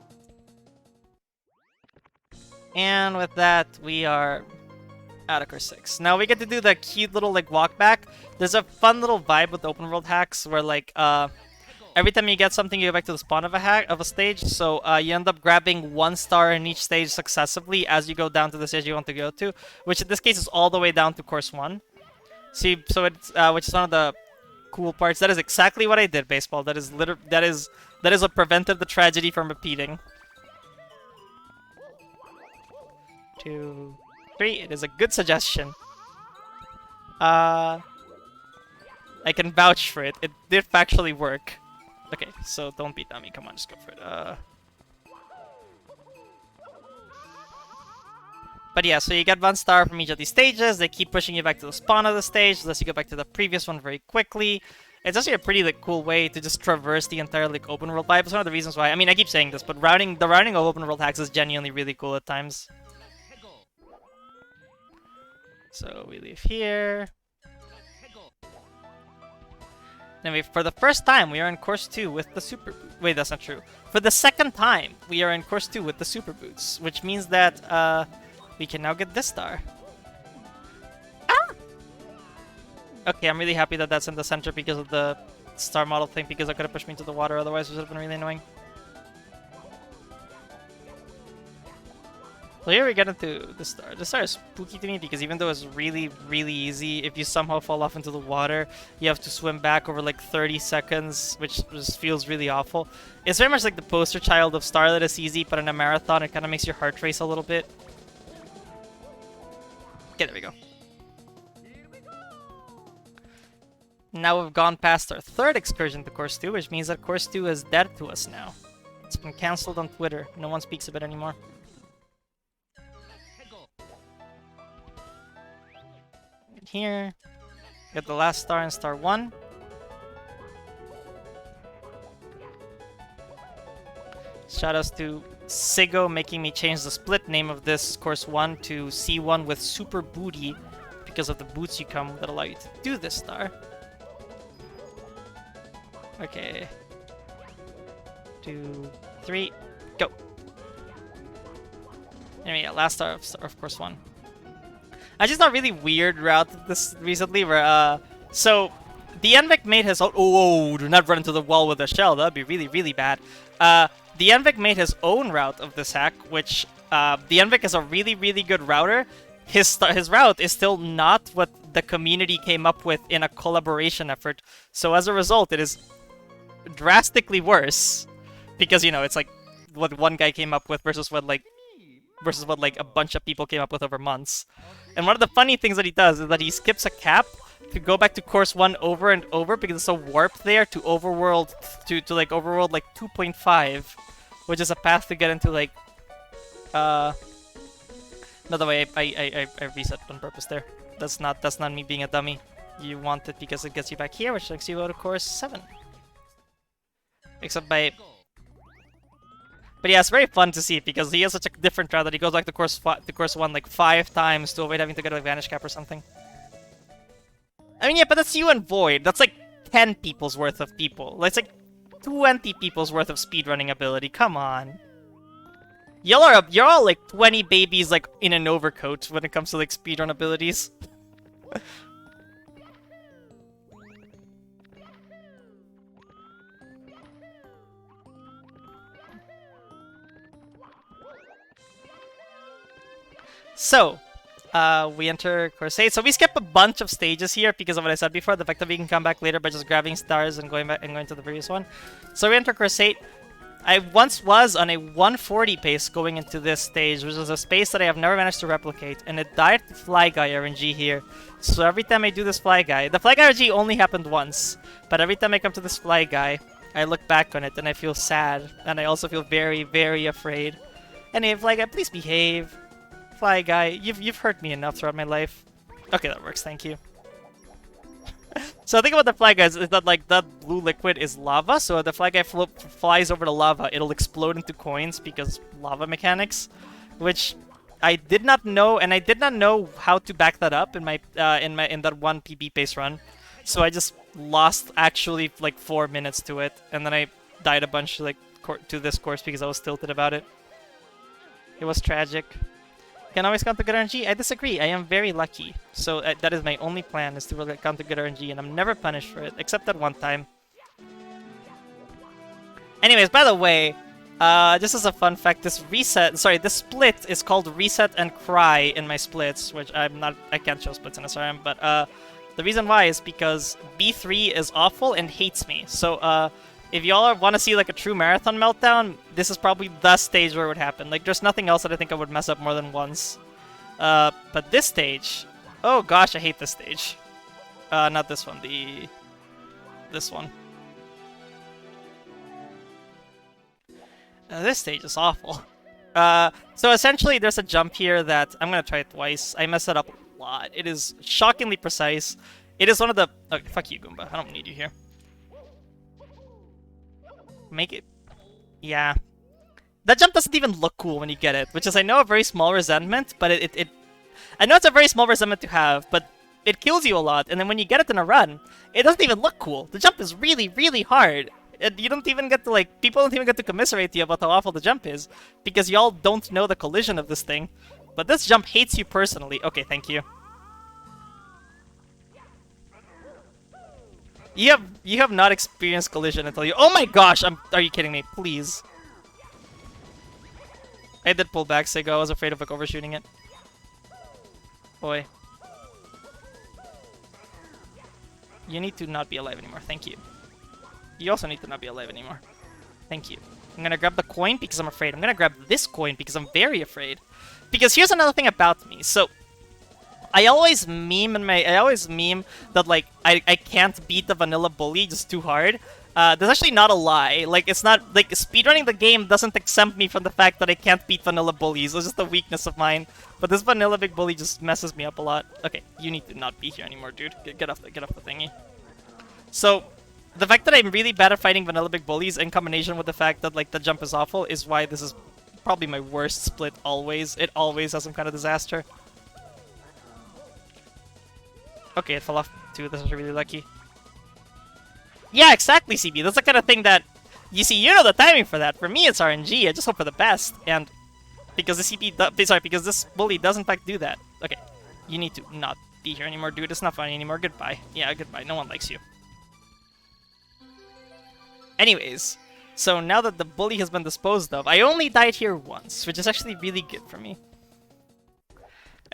And with that, we are out of course 6. Now we get to do the cute little like walk back. There's a fun little vibe with open world hacks where like every time you get something you go back to the spawn of a stage. So you end up grabbing 1 star in each stage successively as you go down to the stage you want to go to, which in this case is all the way down to course 1. See, so it's which is one of the cool parts. That is exactly what I did, baseball. That is what prevented the tragedy from repeating. 2, 3. It is a good suggestion. I can vouch for it. It did actually work. Okay, so don't be dummy. Come on, just go for it. But yeah, so you get 1 star from each of these stages. They keep pushing you back to the spawn of the stage, unless you go back to the previous one very quickly. It's actually a pretty like cool way to just traverse the entire like open world vibe. It's one of the reasons why. I mean, I keep saying this, but the routing of open world hacks is genuinely really cool at times. So we leave here. Then for the first time, we are in course 2 with the super boots. Wait, that's not true. For the second time, we are in course 2 with the super boots, which means that we can now get this star. Ah! Okay, I'm really happy that that's in the center because of the star model thing, because that could have pushed me into the water otherwise, which would have been really annoying. So here we get into the star. The star is spooky to me because even though it's really, really easy, if you somehow fall off into the water, you have to swim back over like 30 seconds, which just feels really awful. It's very much like the poster child of star that is easy, but in a marathon, it kind of makes your heart race a little bit. Okay, there we go. Now we've gone past our 3rd excursion to course 2, which means that course 2 is dead to us now. It's been cancelled on Twitter. No one speaks of it anymore. Here, get the last star in star 1. Shoutouts to Sigo making me change the split name of this course 1 to C1 with super booty because of the boots you come that allow you to do this star. Okay. 2, 3, go. Anyway, yeah, last star of course 1. I just thought really weird route this recently where so the Envic made his own. Oh, do not run into the wall with a shell. That'd be really, really bad. The Envic made his own route of this hack, which the Envic is a really, really good router. His route is still not what the community came up with in a collaboration effort. So as a result, it is drastically worse because you know it's like what one guy came up with versus what like a bunch of people came up with over months. And one of the funny things that he does is that he skips a cap to go back to course 1 over and over because it's so warped there to overworld to like overworld like 2.5, which is a path to get into like no, the way I reset on purpose there. That's not me being a dummy. You want it because it gets you back here, which takes you go to course 7. Except by But yeah, it's very fun to see because he has such a different route that he goes back to course 1 like 5 times to avoid having to get a Vanish Cap or something. I mean, yeah, but that's you and Void. That's like 10 people's worth of people. That's like 20 people's worth of speedrunning ability. Come on. You're all like 20 babies like in an overcoat when it comes to like speedrun abilities. So, we enter course 8. So we skip a bunch of stages here because of what I said before, the fact that we can come back later by just grabbing stars and going back and going to the previous one. So we enter course 8. I once was on a 140 pace going into this stage, which is a space that I have never managed to replicate, and it died to Fly Guy RNG here. So every time I do this Fly Guy, the Fly Guy RNG only happened once, but every time I come to this Fly Guy, I look back on it and I feel sad, and I also feel very, very afraid. And hey, Fly Guy, please behave. Fly Guy, you've hurt me enough throughout my life. Okay, that works, thank you. So the thing about the Fly Guys is that like that blue liquid is lava, so if the Fly Guy flies over the lava, it'll explode into coins because lava mechanics, which I did not know, and I did not know how to back that up in my in that one PB pace run. So I just lost actually like 4 minutes to it, and then I died a bunch like to this course because I was tilted about it. It was tragic. Can always count to good RNG? I disagree. I am very lucky. So that is my only plan, is to count to good RNG, and I'm never punished for it, except that one time. Anyways, by the way, just as a fun fact, this split is called Reset and Cry in my splits, which I can't show splits in SRM, but the reason why is because B3 is awful and hates me. So if y'all want to see like a true marathon meltdown, this is probably the stage where it would happen. Like, there's nothing else that I think I would mess up more than once. But this stage, oh gosh, I hate this stage. Not this one, this one. This stage is awful. So essentially, there's a jump here that I'm gonna try it twice. I messed it up a lot. It is shockingly precise. It is one of the. Okay, fuck you, Goomba. I don't need you here. Make it. Yeah. That jump doesn't even look cool when you get it, which is, I know, a very small resentment, but I know it's a very small resentment to have, but it kills you a lot, and then when you get it in a run, it doesn't even look cool. The jump is really, really hard. And you don't even get to, like, people don't even get to commiserate to you about how awful the jump is, because y'all don't know the collision of this thing. But this jump hates you personally. Okay, thank you. You have not experienced collision until you. Oh my gosh! Are you kidding me? Please. I did pull back, Sigo. I was afraid of like overshooting it. Boy. You need to not be alive anymore. Thank you. You also need to not be alive anymore. Thank you. I'm gonna grab the coin because I'm afraid. I'm gonna grab this coin because I'm very afraid. Because here's another thing about me. So I always meme that like I can't beat the vanilla bully just too hard. That's actually not a lie. Like, it's not like speedrunning the game doesn't exempt me from the fact that I can't beat vanilla bullies. It's just a weakness of mine. But this vanilla big bully just messes me up a lot. Okay, you need to not be here anymore, dude. Get off the thingy. So The fact that I'm really bad at fighting vanilla big bullies in combination with the fact that like the jump is awful is why this is probably my worst split always. It always has some kind of disaster. Okay, it fell off too. This was really lucky. Yeah, exactly, CB. That's the kind of thing that you see. You know the timing for that. For me, it's RNG. I just hope for the best, and because the CP, because this bully does in fact do that. Okay, you need to not be here anymore, dude. It's not funny anymore. Goodbye. Yeah, goodbye. No one likes you. Anyways, so now that the bully has been disposed of, I only died here once, which is actually really good for me.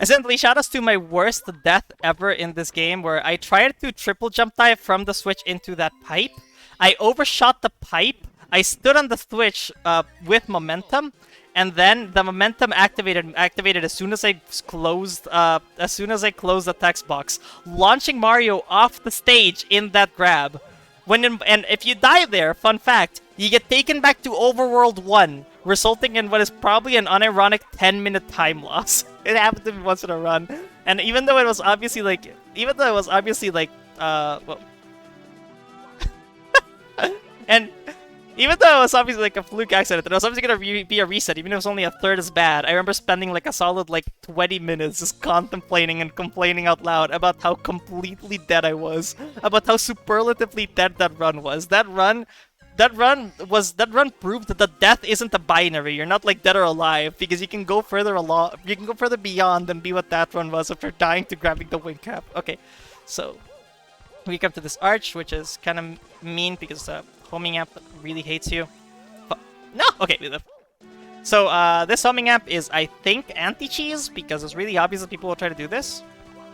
Essentially, shoutouts to my worst death ever in this game, where I tried to triple jump dive from the switch into that pipe. I overshot the pipe. I stood on the switch with momentum, and then the momentum activated as soon as I closed the text box, launching Mario off the stage in that grab. And if you die there, fun fact, you get taken back to Overworld 1, resulting in what is probably an unironic 10-minute time loss. It happened to me once in a run, and even though it was obviously like, well, and even though it was obviously like a fluke accident, it was obviously gonna be a reset, even if it was only a third as bad. I remember spending like a solid like 20 minutes just contemplating and complaining out loud about how completely dead I was, about how superlatively dead that run was. That run proved that death isn't a binary. You're not like dead or alive, because you can go further beyond and be what that run was after dying to grabbing the wing cap. Okay, so we come to this arch, which is kind of mean because the homing app really hates you. But, no, okay. So this homing app is, I think, anti-cheese, because it's really obvious that people will try to do this.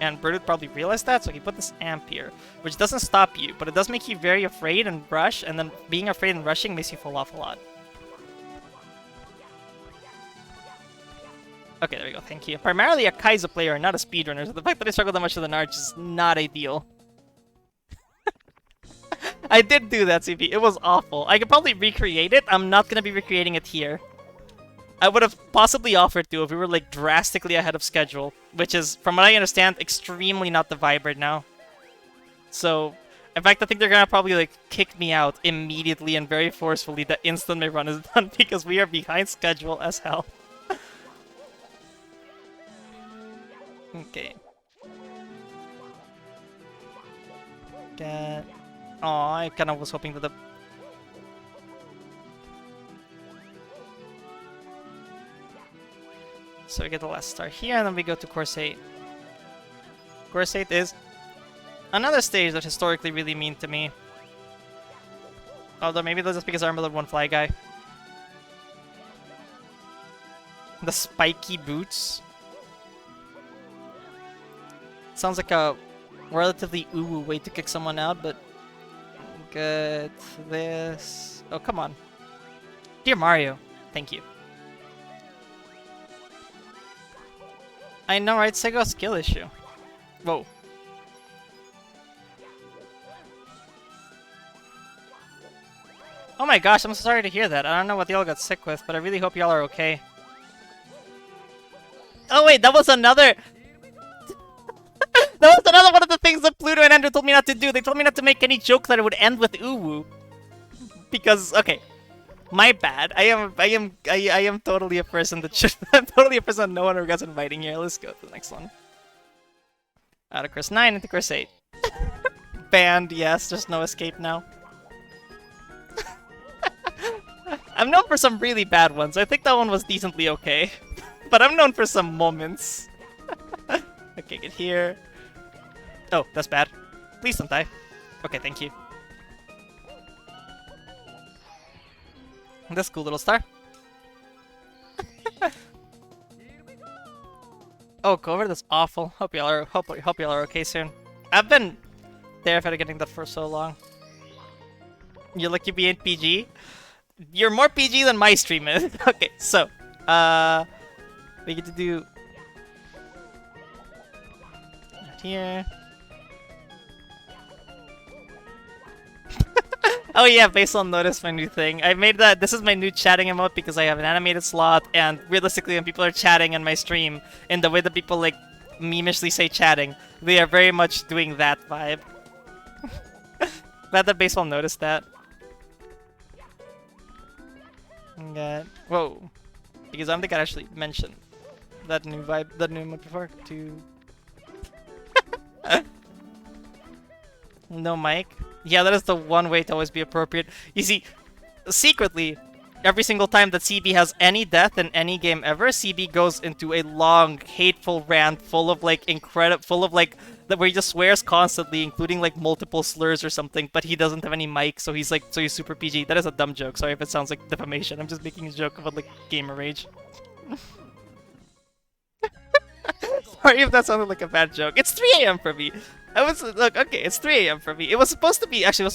And Bird would probably realize that, so he put this amp here, which doesn't stop you, but it does make you very afraid and rush, and then being afraid and rushing makes you fall off a lot. Okay, there we go, thank you. Primarily a Kaizo player, not a speedrunner, so the fact that I struggled that much with an arch is not ideal. I did do that, CP. It was awful. I could probably recreate it. I'm not gonna be recreating it here. I would have possibly offered to if we were like drastically ahead of schedule, which is, from what I understand, extremely not the vibe right now. So, in fact, I think they're gonna probably like kick me out immediately and very forcefully the instant my run is done, because we are behind schedule as hell. Okay. Aw, I kind of was hoping that the... So we get the last star here, and then we go to Course 8. Course 8 is another stage that's historically really mean to me. Although maybe that's just because I'm a one fly guy. The spiky boots. Sounds like a relatively uwu way to kick someone out, but... Get this... Oh, come on. Dear Mario, thank you. I know, right? Sego skill issue. Whoa. Oh my gosh, I'm so sorry to hear that. I don't know what y'all got sick with, but I really hope y'all are okay. Oh wait, that was another... That was another one of the things that Pluto and Andrew told me not to do. They told me not to make any joke that it would end with uwu. Because, okay. My bad. I am totally a person that should... I'm totally a person that no one regrets inviting here. Let's go to the next one. Out of course 9 into course 8. Banned, yes. There's no escape now. I'm known for some really bad ones. I think that one was decently okay. But I'm known for some moments. Okay, get here. Oh, that's bad. Please don't die. Okay, thank you. This cool little star. Oh, cover, that's awful. Hope y'all are okay soon. I've been terrified of getting that for so long. You're lucky you ain't PG. You're more PG than my stream is. Okay, so we get to do right here. Oh yeah, Basil noticed my new thing. I made that. This is my new chatting emote because I have an animated slot, and realistically, when people are chatting in my stream, in the way that people like memishly say chatting, they are very much doing that vibe. Glad that baseball noticed that. Okay. Whoa. Because I don't think I actually mentioned that new vibe, that new mode before. No mic. Yeah, that is the one way to always be appropriate. You see, secretly, every single time that CB has any death in any game ever, CB goes into a long, hateful rant full of like where he just swears constantly, including like multiple slurs or something, but he doesn't have any mic, so he's super PG. That is a dumb joke. Sorry if it sounds like defamation. I'm just making a joke about like gamer rage. Sorry if that sounded like a bad joke. It's 3 a.m. for me. Look, okay, it's 3 a.m. for me. It was supposed to be 3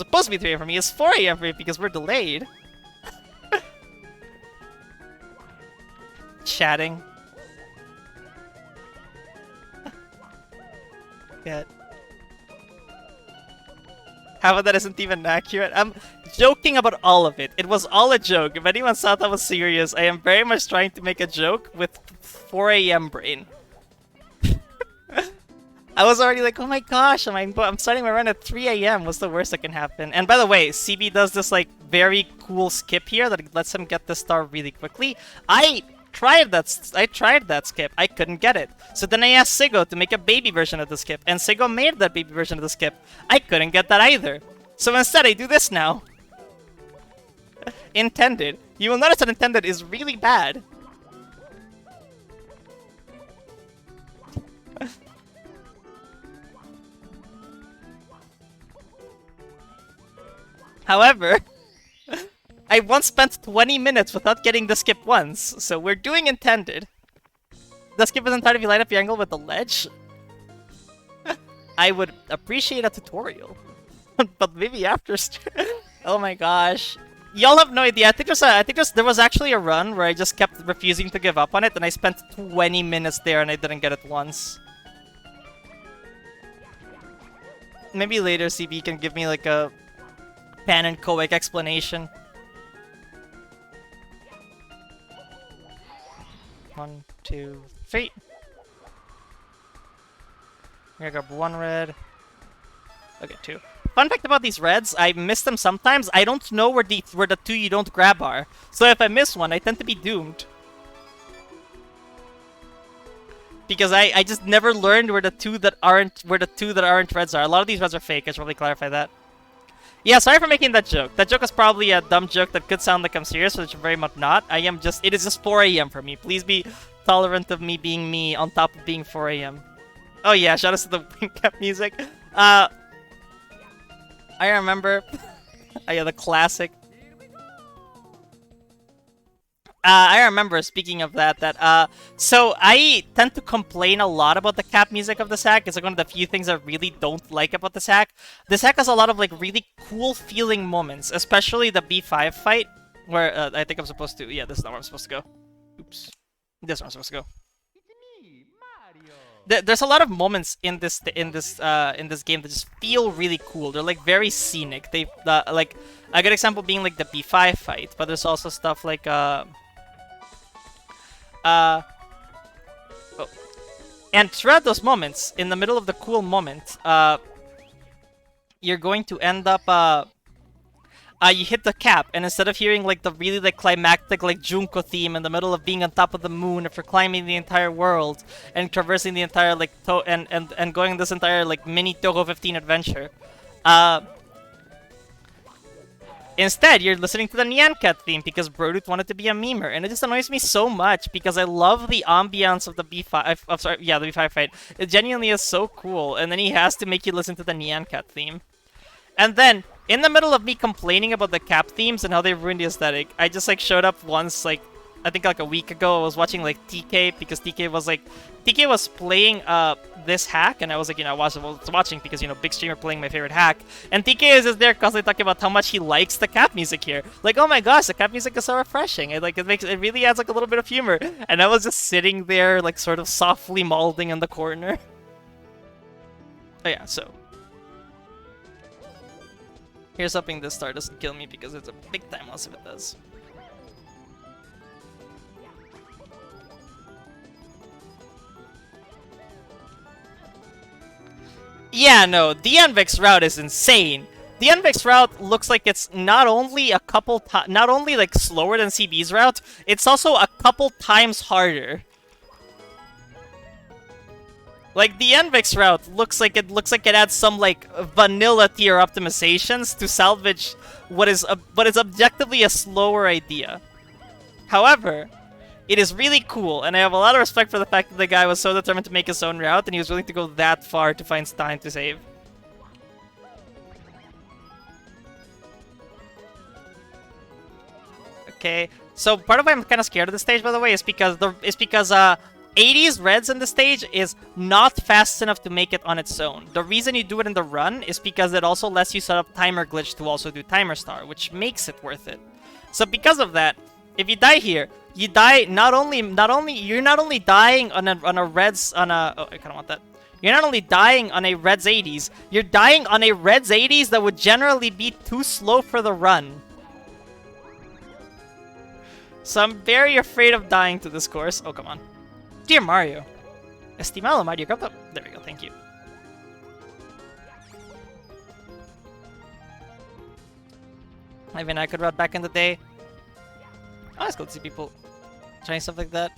a.m. for me. It's 4 a.m. for me because we're delayed. Chatting. Good. How about that isn't even accurate? I'm joking about all of it. It was all a joke. If anyone thought that was serious, I am very much trying to make a joke with 4 a.m. brain. I was already like, oh my gosh, I'm starting my run at 3 a.m. What's the worst that can happen? And by the way, CB does this like very cool skip here that lets him get the star really quickly. I tried that skip. I couldn't get it. So then I asked Sigo to make a baby version of the skip, and Sigo made that baby version of the skip. I couldn't get that either. So instead I do this now. Intended. You will notice that intended is really bad. However, I once spent 20 minutes without getting the skip once, so we're doing intended. The skip is entirely if you light up your angle with the ledge. I would appreciate a tutorial. But maybe after oh my gosh. Y'all have no idea. I think there was actually a run where I just kept refusing to give up on it, and I spent 20 minutes there and I didn't get it once. Maybe later CB can give me like a pan and Koic explanation. 1, 2, 3. I'm gonna grab 1 red. Okay, 2. Fun fact about these reds, I miss them sometimes. I don't know where the 2 you don't grab are. So if I miss one, I tend to be doomed. Because I just never learned where the two that aren't reds are. A lot of these reds are fake. I should probably clarify that. Yeah, sorry for making that joke. That joke is probably a dumb joke that could sound like I'm serious, which I'm very much not. It is just 4 a.m. for me. Please be tolerant of me being me on top of being 4 a.m. Oh yeah, shout out to the wing-cap music. I remember... oh yeah, the classic. I remember, speaking of that, so I tend to complain a lot about the cap music of this hack. It's like one of the few things I really don't like about this hack. This hack has a lot of like really cool feeling moments, especially the B5 fight, where I think I'm supposed to, yeah, this is not where I'm supposed to go. Oops. This is where I'm supposed to go. There's a lot of moments in this game that just feel really cool. They're like very scenic. They like a good example being like the B5 fight, but there's also stuff like and throughout those moments, in the middle of the cool moment, you're going to end up you hit the cap, and instead of hearing like the really like climactic like Junko theme in the middle of being on top of the moon after climbing the entire world and traversing the entire like and going this entire like mini Toho 15 adventure, instead you're listening to the Nyan Cat theme because Brodut wanted to be a memer, and it just annoys me so much because I love the ambiance of the B5. I'm sorry, yeah, the B5 fight. It genuinely is so cool, and then he has to make you listen to the Nyan Cat theme, and then. In the middle of me complaining about the cap themes and how they ruined the aesthetic, I just like showed up once, like I think like a week ago. I was watching like TK because TK was playing this hack, and I was like, you know, I was watching because, you know, big streamer playing my favorite hack, and TK is just there constantly talking about how much he likes the cap music here. Like, oh my gosh, the cap music is so refreshing. It really adds like a little bit of humor, and I was just sitting there like sort of softly malding in the corner. Oh yeah, so. Here's hoping this star doesn't kill me because it's a big time loss if it does. Yeah, no, the Anvix route is insane. The NVIX route looks like it's not only not only like slower than CB's route, it's also a couple times harder. Like the NVIX route looks like it adds some like vanilla tier optimizations to salvage what is objectively a slower idea. However, it is really cool, and I have a lot of respect for the fact that the guy was so determined to make his own route, and he was willing to go that far to find time to save. Okay, so part of why I'm kind of scared of this stage, by the way, is because 80s reds in the stage is not fast enough to make it on its own. The reason you do it in the run is because it also lets you set up timer glitch to also do timer star, which makes it worth it. So because of that, if you die here, you die you're not only dying on a reds on a oh, I kind of want that. You're not only dying on a reds 80s, you're dying on a reds 80s that would generally be too slow for the run. So I'm very afraid of dying to this course. Oh, come on. Dear Mario. Estimado Mario, grab the... There we go, thank you. I mean, I could run back in the day. Oh, it's cool to see people trying stuff like that.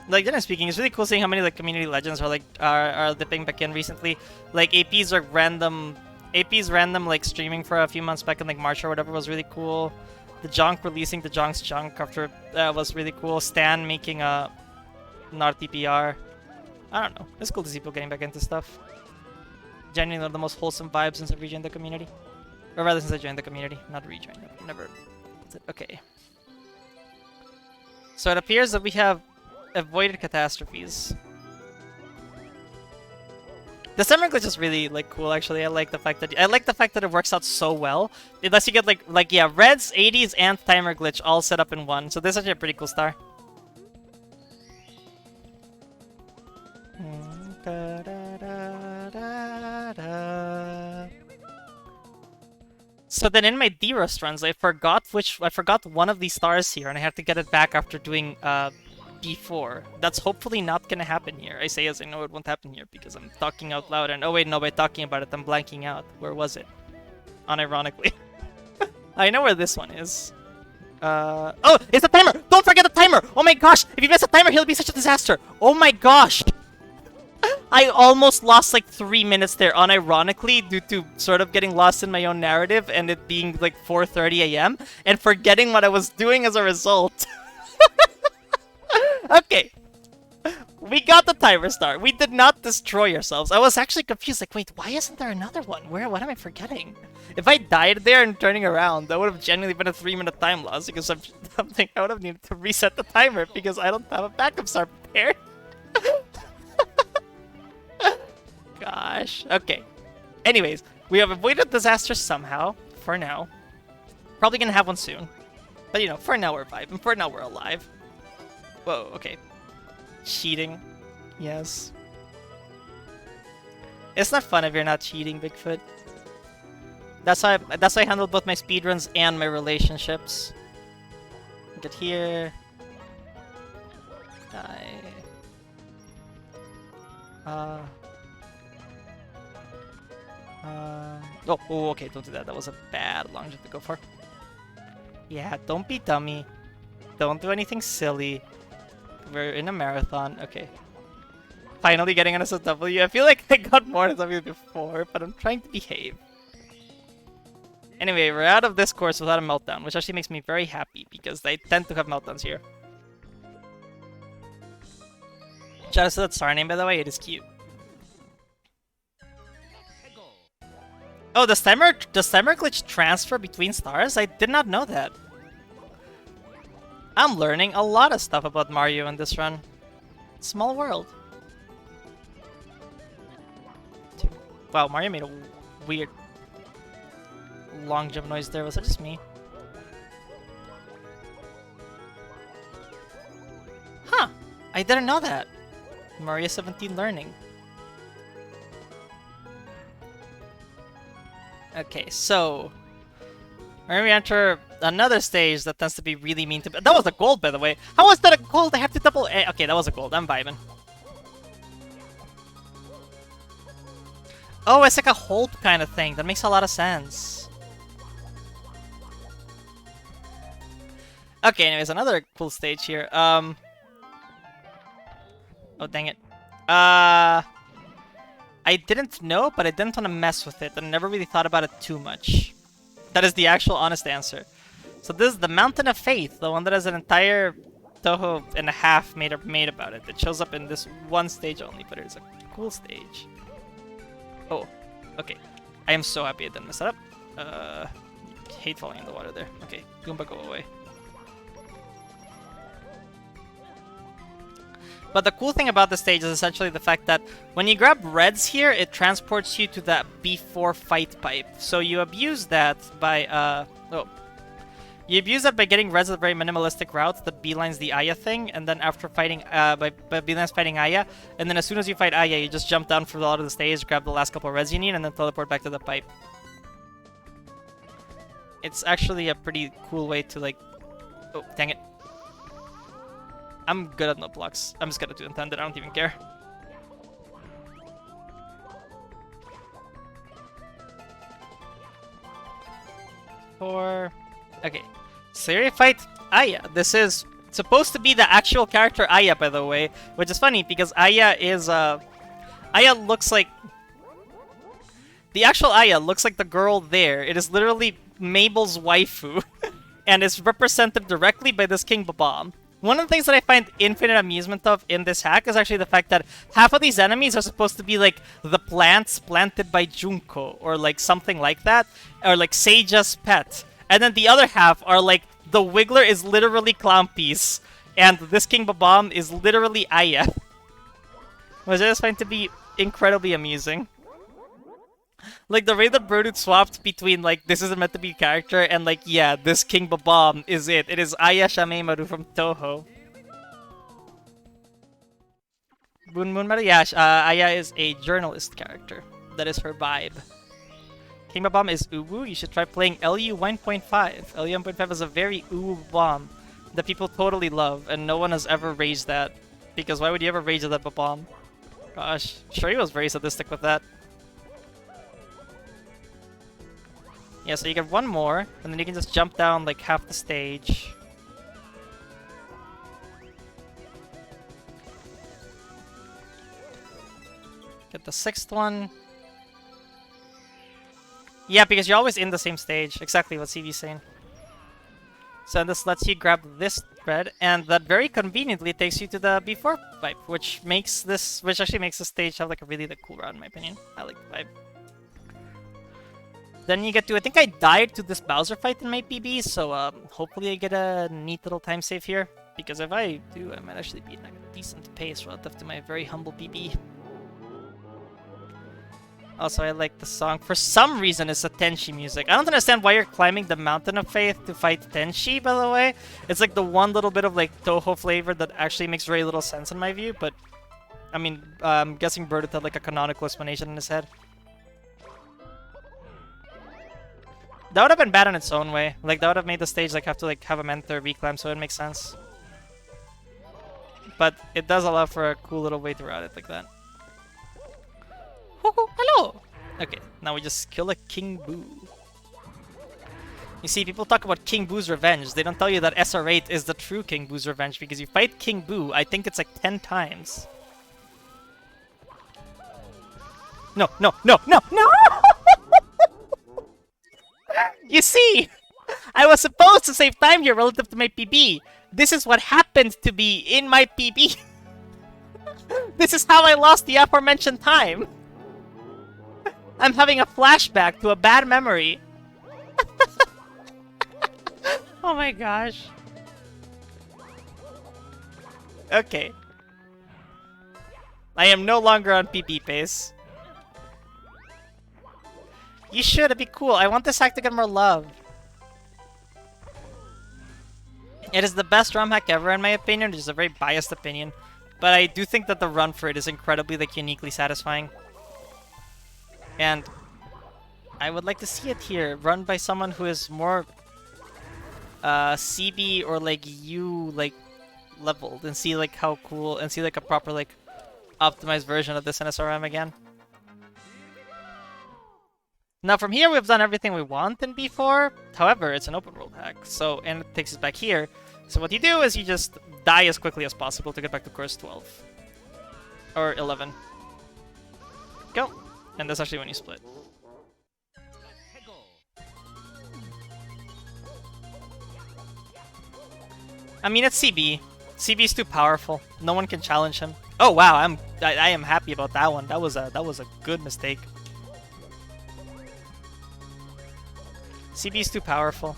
Like, generally speaking, it's really cool seeing how many like community legends are like are dipping back in recently. Like AP's random like streaming for a few months back in like March or whatever was really cool. The Junk releasing the Junk's Junk after was really cool. Stan making a an RTPR. I don't know. It's cool to see people getting back into stuff. Genuinely one of the most wholesome vibes since I've rejoined the community. Or rather, since I joined the community. Not rejoined. Never. Okay. So it appears that we have avoided catastrophes. The summer glitch is really like cool. Actually, I like the fact that it works out so well. It lets you get like yeah, reds, 80s, and timer glitch all set up in one. So this is actually a pretty cool star. So then in my D-Rust runs, I forgot one of these stars here, and I have to get it back after doing B4. That's hopefully not gonna happen here. I say as I know it won't happen here because I'm talking out loud, and oh wait, no, by talking about it, I'm blanking out. Where was it? Unironically. I know where this one is. Oh, it's the timer! Don't forget the timer! Oh my gosh! If you miss the timer, he'll be such a disaster! Oh my gosh! I almost lost like 3 minutes there unironically due to sort of getting lost in my own narrative and it being like 4:30 AM and forgetting what I was doing as a result. Okay. We got the timer star. We did not destroy ourselves. I was actually confused, like, wait, why isn't there another one? What am I forgetting? If I died there and turning around, that would have genuinely been a 3-minute time loss because of something I would have needed to reset the timer because I don't have a backup star prepared. Gosh. Okay. Anyways, we have avoided disaster somehow, for now. Probably gonna have one soon. But you know, for now we're vibing. For now we're alive. Whoa, okay. Cheating. Yes. It's not fun if you're not cheating, Bigfoot. That's how I handle both my speedruns and my relationships. Get here. Die. Oh, okay, don't do that. That was a bad long jump to go for. Yeah, don't be dummy. Don't do anything silly. We're in a marathon. Okay. Finally getting an SSW. I feel like I got more SSW before, but I'm trying to behave. Anyway, we're out of this course without a meltdown, which actually makes me very happy because I tend to have meltdowns here. Shout out to that star name, by the way. It is cute. Oh, does timer glitch transfer between stars? I did not know that. I'm learning a lot of stuff about Mario in this run. Small world. Wow, Mario made a weird long jump noise there. Was that just me? Huh. I didn't know that. Mario 17 learning. Okay, so we're gonna enter another stage that tends to be really mean to. That was a gold, by the way. How was that a gold? I have to double. Okay, that was a gold. I'm vibing. Oh, it's like a hold kind of thing. That makes a lot of sense. Okay, anyways, another cool stage here. Oh, dang it. I didn't know, but I didn't want to mess with it, and never really thought about it too much. That is the actual honest answer. So this is the Mountain of Faith, the one that has an entire Toho and a half made about it. It shows up in this one stage only, but it is a cool stage. Oh, okay. I am so happy I didn't mess that up. Hate falling in the water there. Okay, Goomba, go away. But the cool thing about this stage is essentially the fact that when you grab reds here, it transports you to that B4 fight pipe. So you abuse that by, you abuse that by getting reds at a very minimalistic route that beelines the Aya thing, and then after fighting, by beelines fighting Aya, and then as soon as you fight Aya, you just jump down for a lot of the stage, grab the last couple of reds you need, and then teleport back to the pipe. It's actually a pretty cool way to, like... Oh, dang it. I'm good at no blocks. I'm just gonna do intended, I don't even care. Okay. So here you fight Aya. This is supposed to be the actual character Aya, by the way. Which is funny, because Aya is, Aya looks like... The actual Aya looks like the girl there. It is literally Mabel's waifu. And it's represented directly by this King Babam. One of the things that I find infinite amusement of in this hack is actually the fact that half of these enemies are supposed to be like the plants planted by Junko, or like something like that, or like Seija's pet. And then the other half are like, the Wiggler is literally Clampies, and this King Babam is literally Aya. Which I just find to be incredibly amusing. Like, the way that Brodut swapped between, like, this isn't meant to be a character, and, like, yeah, this King Babam is it. It is Aya Shamemaru from Toho. Bunmaru, yeah, Aya is a journalist character. That is her vibe. King Babam is Uwu. You should try playing LU 1.5. LU 1.5 is a very Uwu Babam that people totally love, and no one has ever raised that. Because why would you ever rage at that Babam? Gosh, sure he was very sadistic with that. Yeah, so you get one more, and then you can just jump down like half the stage. Get the sixth one. Yeah, because you're always in the same stage. Exactly what CV's saying. So this lets you grab this thread, and that very conveniently takes you to the B4 pipe, which actually makes the stage have like a really cool route in my opinion. I like the vibe. Then you get to, I think I died to this Bowser fight in my PB, so hopefully I get a neat little time save here. Because if I do, I might actually be in a decent pace relative to my very humble PB. Also, I like the song. For some reason, it's the Tenshi music. I don't understand why you're climbing the Mountain of Faith to fight Tenshi, by the way. It's like the one little bit of like Toho flavor that actually makes very little sense in my view, but... I mean, I'm guessing Brodut had like a canonical explanation in his head. That would have been bad in its own way. Like, that would have made the stage like have to like have a mentor reclimb, so it makes sense. But it does allow for a cool little way to route it like that. Hello! Okay, now we just kill a King Boo. You see, people talk about King Boo's revenge. They don't tell you that SR8 is the true King Boo's revenge, because you fight King Boo, I think it's like 10 times. No, no, no, no, no! You see, I was supposed to save time here relative to my PB. This is what happened to be in my PB. This is how I lost the aforementioned time. I'm having a flashback to a bad memory. Oh my gosh. Okay. I am no longer on PB pace. You should, it'd be cool. I want this hack to get more love. It is the best ROM hack ever in my opinion, which is a very biased opinion. But I do think that the run for it is incredibly like uniquely satisfying. And I would like to see it here, run by someone who is more CB or like U like leveled, and see like how cool, and see like a proper like optimized version of this in SRM again. Now from here we've done everything we want in B4, however it's an open world hack, so, and it takes us back here, So what you do is you just die as quickly as possible to get back to course 12. Or 11. Go! And that's actually when you split. I mean, it's CB. CB's too powerful. No one can challenge him. Oh wow, I am happy about that one. That was a good mistake. CB's too powerful.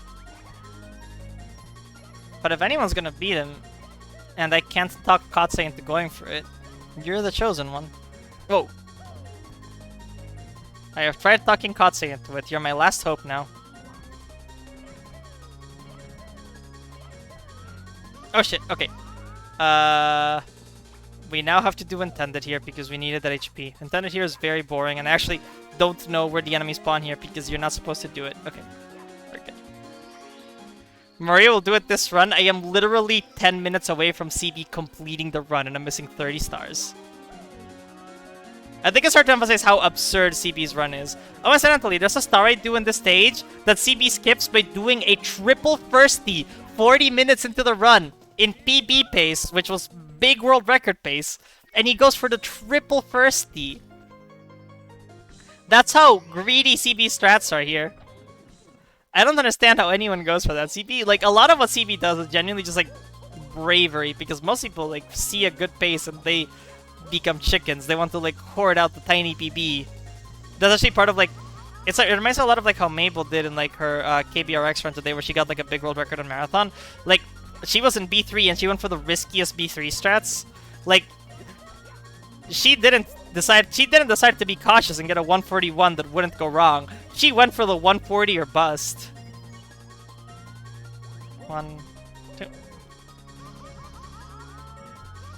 But if anyone's gonna beat him, and I can't talk Kotse into going for it, you're the chosen one. Whoa. I have tried talking Kotse into it. You're my last hope now. Oh shit, okay. We now have to do Intended here because we needed that HP. Intended here is very boring, and I actually don't know where the enemies spawn here because you're not supposed to do it. Okay, we're good. Maria will do it this run. I am literally 10 minutes away from CB completing the run, and I'm missing 30 stars. I think it's hard to emphasize how absurd CB's run is. Oh, incidentally, there's a star I do in this stage that CB skips by doing a triple firstie 40 minutes into the run in PB pace, which was big world record pace, and he goes for the triple firstie. That's how greedy CB strats are here. I don't understand how anyone goes for that. CB, like, a lot of what CB does is genuinely just, like, bravery, because most people, like, see a good pace and they become chickens. They want to, like, hoard out the tiny PB. That's actually part of, like, it reminds me a lot of, like, how Mabel did in, like, her KBRX run today, where she got, like, a big world record on Marathon. Like, she was in B3 and she went for the riskiest B3 strats. Like, she didn't decide to be cautious and get a 141 that wouldn't go wrong. She went for the 140 or bust. 1, 2.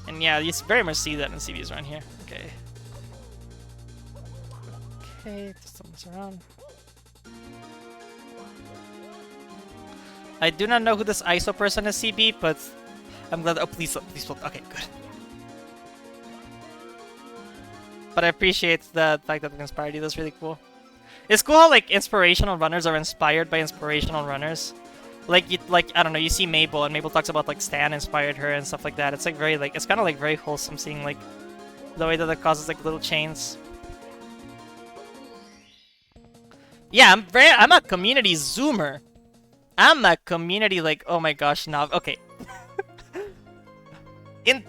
And yeah, you very much see that in CB's run here. Okay. Okay, just don't mess around. I do not know who this ISO person is, CB, but I'm glad. Oh, please, please, okay, good. But I appreciate the fact that it inspired you. That's really cool. It's cool how, like, inspirational runners are inspired by inspirational runners. Like, I don't know, you see Mabel, and Mabel talks about, like, Stan inspired her and stuff like that. It's, like, very, like, it's kind of, like, very wholesome seeing, like, the way that it causes, like, little chains. Yeah, I'm a community zoomer. I'm a community, like, oh my gosh, now, okay.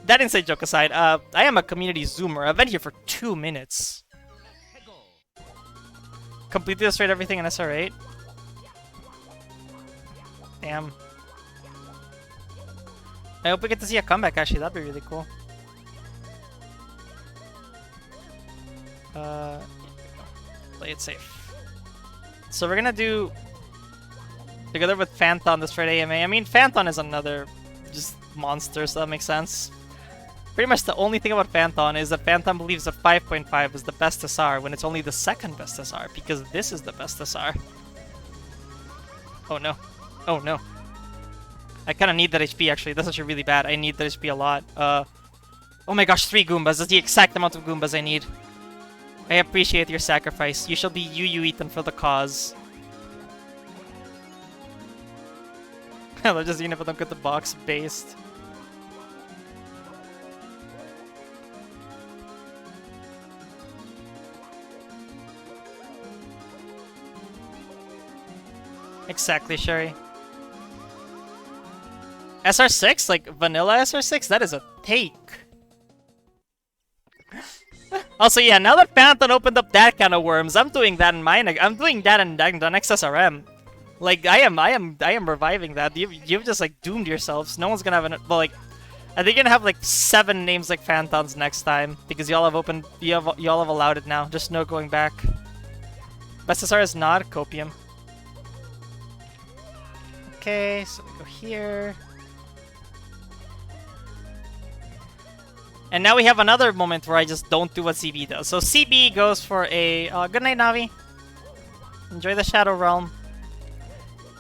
That inside joke aside, I am a community zoomer. I've been here for 2 minutes. Completely destroyed everything in SR8. Damn. I hope we get to see a comeback, actually. That'd be really cool. Play it safe. So we're gonna do... together with Phantom, this Friday AMA. I mean, Phantom is another just monster, so that makes sense. Pretty much the only thing about Phantom is that Phantom believes that 5.5 is the best SR when it's only the second best SR, because this is the best SR. Oh no. Oh no. I kinda need that HP actually. That's actually really bad. I need that HP a lot. Oh my gosh, 3 Goombas. That's the exact amount of Goombas I need. I appreciate your sacrifice. You shall be eaten for the cause. I'm just seeing if I don't get the box based. Exactly, Sherry. SR6? Like vanilla SR6? That is a take. Also, yeah, now that Phantom opened up that kind of worms, I'm doing that in mine. I'm doing that in the next SRM. Like, I am reviving that. You've just, like, doomed yourselves. No one's gonna have an... Well, like, I think you're gonna have, like, 7 names like Phantoms next time. Because y'all have opened... Y'all have allowed it now. Just no going back. Best SR is not Copium. Okay, so we go here. And now we have another moment where I just don't do what CB does. So CB goes for a... good night, Navi. Enjoy the Shadow Realm.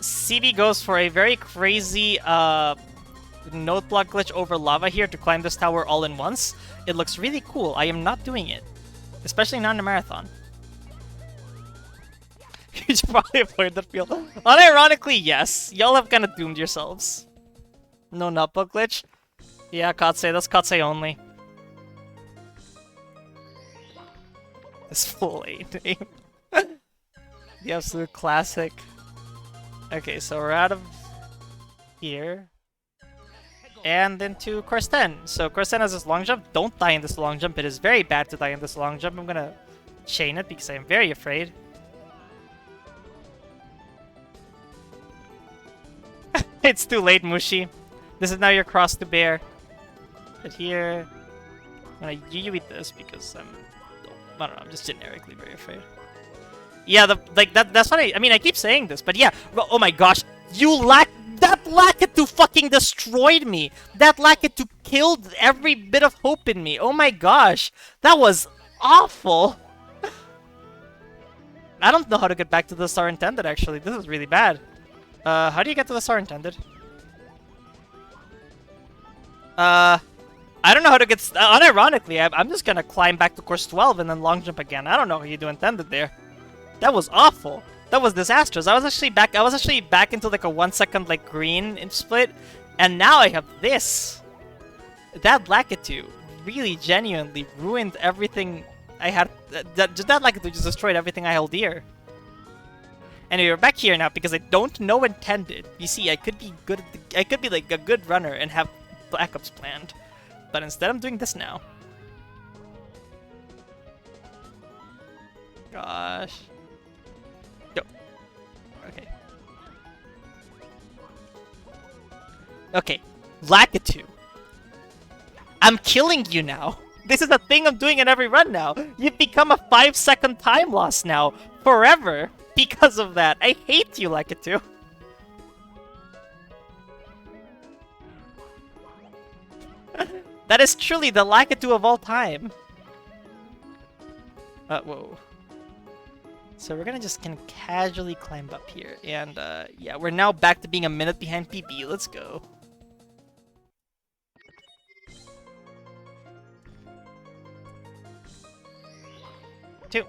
CB goes for a very crazy note block glitch over lava here to climb this tower all in once. It looks really cool. I am not doing it. Especially not in a marathon. You should probably avoid the field. Unironically, yes. Y'all have kind of doomed yourselves. No nutbook glitch? Yeah, Katsei. That's Katsei only. It's full 8 name. The absolute classic. Okay, so we're out of here. And into course 10. So course 10 has this long jump. Don't die in this long jump. It is very bad to die in this long jump. I'm gonna chain it because I am very afraid. It's too late, Mushi. This is now your cross to bear. But here, I'm gonna Yui this because I don't know, I'm just generically very afraid. Yeah, that's what I mean, I keep saying this, but yeah, oh my gosh, that Lakitu fucking destroyed me! That Lakitu killed every bit of hope in me, oh my gosh! That was awful! I don't know how to get back to the star intended, actually, this is really bad. How do you get to the star intended? I don't know how to get... unironically, I'm just gonna climb back to course 12 and then long jump again. I don't know how you do intended there. That was awful. That was disastrous. I was actually back into like a 1 second like green in split, and now I have this. That Lakitu really genuinely ruined everything I had. That Lakitu just destroyed everything I held dear. Anyway, we're back here now because I don't know intended. You see, I could be good. I could be like a good runner and have backups planned, but instead I'm doing this now. Gosh. Go. Okay. Okay. Lakitu. I'm killing you now. This is a thing I'm doing in every run now. You've become a 5-second time loss now. Forever. Because of that. I hate you, Lakitu. That is truly the Lakitu of all time. Whoa. So we're gonna just casually climb up here. And, yeah, we're now back to being a minute behind PB. Let's go. Two.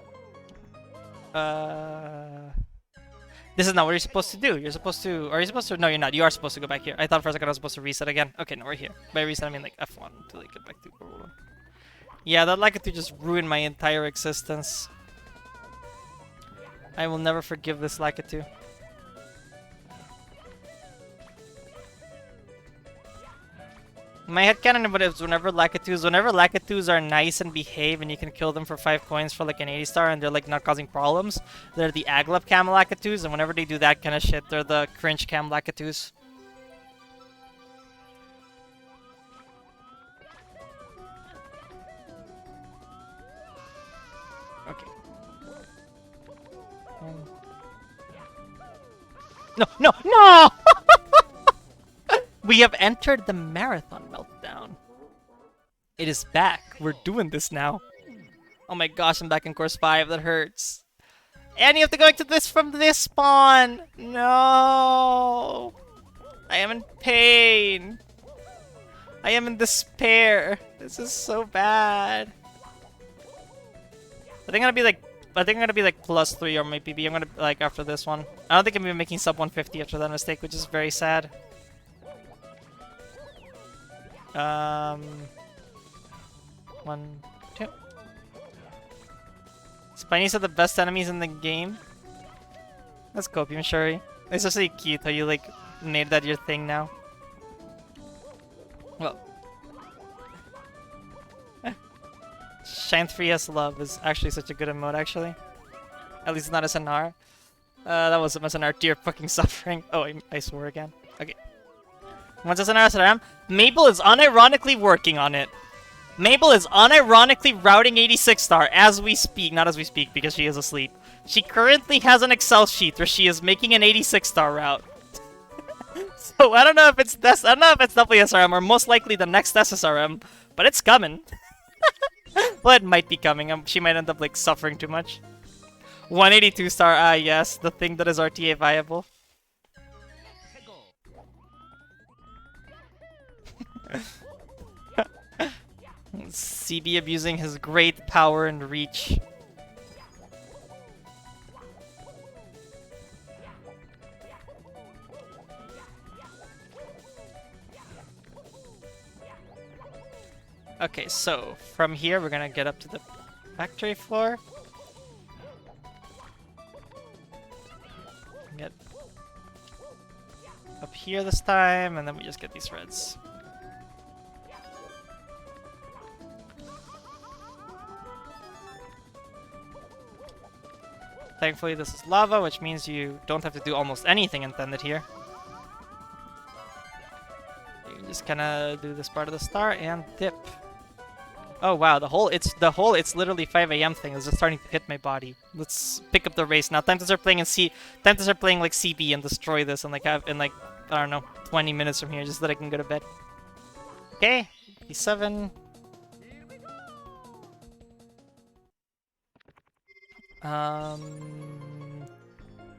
This is not what you're supposed to do. You're supposed to... Are you supposed to... No, you're not. You are supposed to go back here. I thought for a second I was supposed to reset again. Okay, no, we're here. By reset, I mean like F1 to like get back to... Yeah, that Lakitu just ruined my entire existence. I will never forgive this Lakitu. My headcanon is whenever Lakitus are nice and behave and you can kill them for 5 coins for like an 80 star and they're like not causing problems, they're the Aglap Cam Lakitus, and whenever they do that kind of shit, they're the cringe Cam Lakitus. Okay. No, no, no! We have entered the marathon meltdown. It is back. We're doing this now. Oh my gosh, I'm back in course 5. That hurts. And you have to go into this from this spawn. No. I am in pain. I am in despair. This is so bad. I think I'm gonna be like +3 or my PB. I'm gonna like after this one. I don't think I'm even making sub 150 after that mistake, which is very sad. 1, 2. Spinies are the best enemies in the game. That's Copium Shuri. It's actually cute how you like made that your thing now. Well, Shine 3S Love is actually such a good emote, actually. At least not SNR. That wasn't SNR, dear fucking suffering. Oh, I swore again. Okay. Once SNR SRM, Mabel is unironically working on it. Mabel is unironically routing 86 star as we speak. Not as we speak, because she is asleep. She currently has an Excel sheet where she is making an 86 star route. So I don't know if it's this. I don't know if it's definitely SRM or most likely the next SSRM, but it's coming. Well, it might be coming. She might end up like suffering too much. 182 star. Ah, yes, the thing that is RTA viable. CB abusing his great power and reach. Okay, so from here we're gonna get up to the factory floor. Get up here this time, and then we just get these reds. Thankfully this is lava, which means you don't have to do almost anything intended here. You can just kinda do this part of the star and dip. Oh wow, it's literally 5 AM thing is just starting to hit my body. Let's pick up the race now. Time to start playing like CB and destroy this and like have in like I don't know 20 minutes from here just so that I can go to bed. Okay, P7.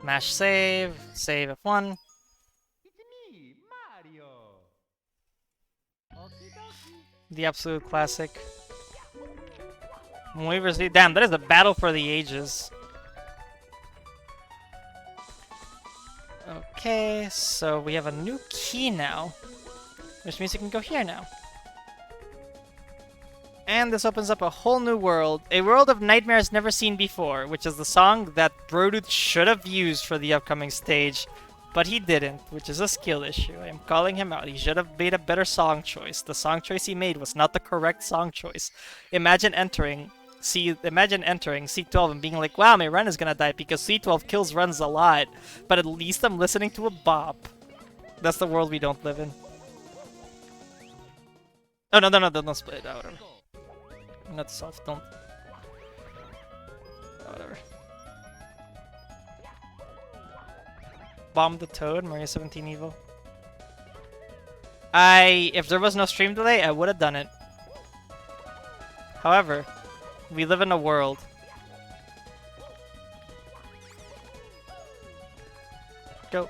Mash save F1. It's me, Mario. The absolute classic. Damn, that is a battle for the ages. Okay, so we have a new key now, which means we can go here now. And this opens up a whole new world. A world of nightmares never seen before, which is the song that Brodude should have used for the upcoming stage, but he didn't, which is a skill issue. I am calling him out. He should have made a better song choice. The song choice he made was not the correct song choice. Imagine entering C12 and being like, wow, my run is gonna die because C12 kills runs a lot, but at least I'm listening to a bop. That's the world we don't live in. Oh, no, don't split it out, whatever. Not self, don't. Oh, whatever. Bomb the Toad, Maria17 Evil. If there was no stream delay, I would have done it. However, we live in a world. Go.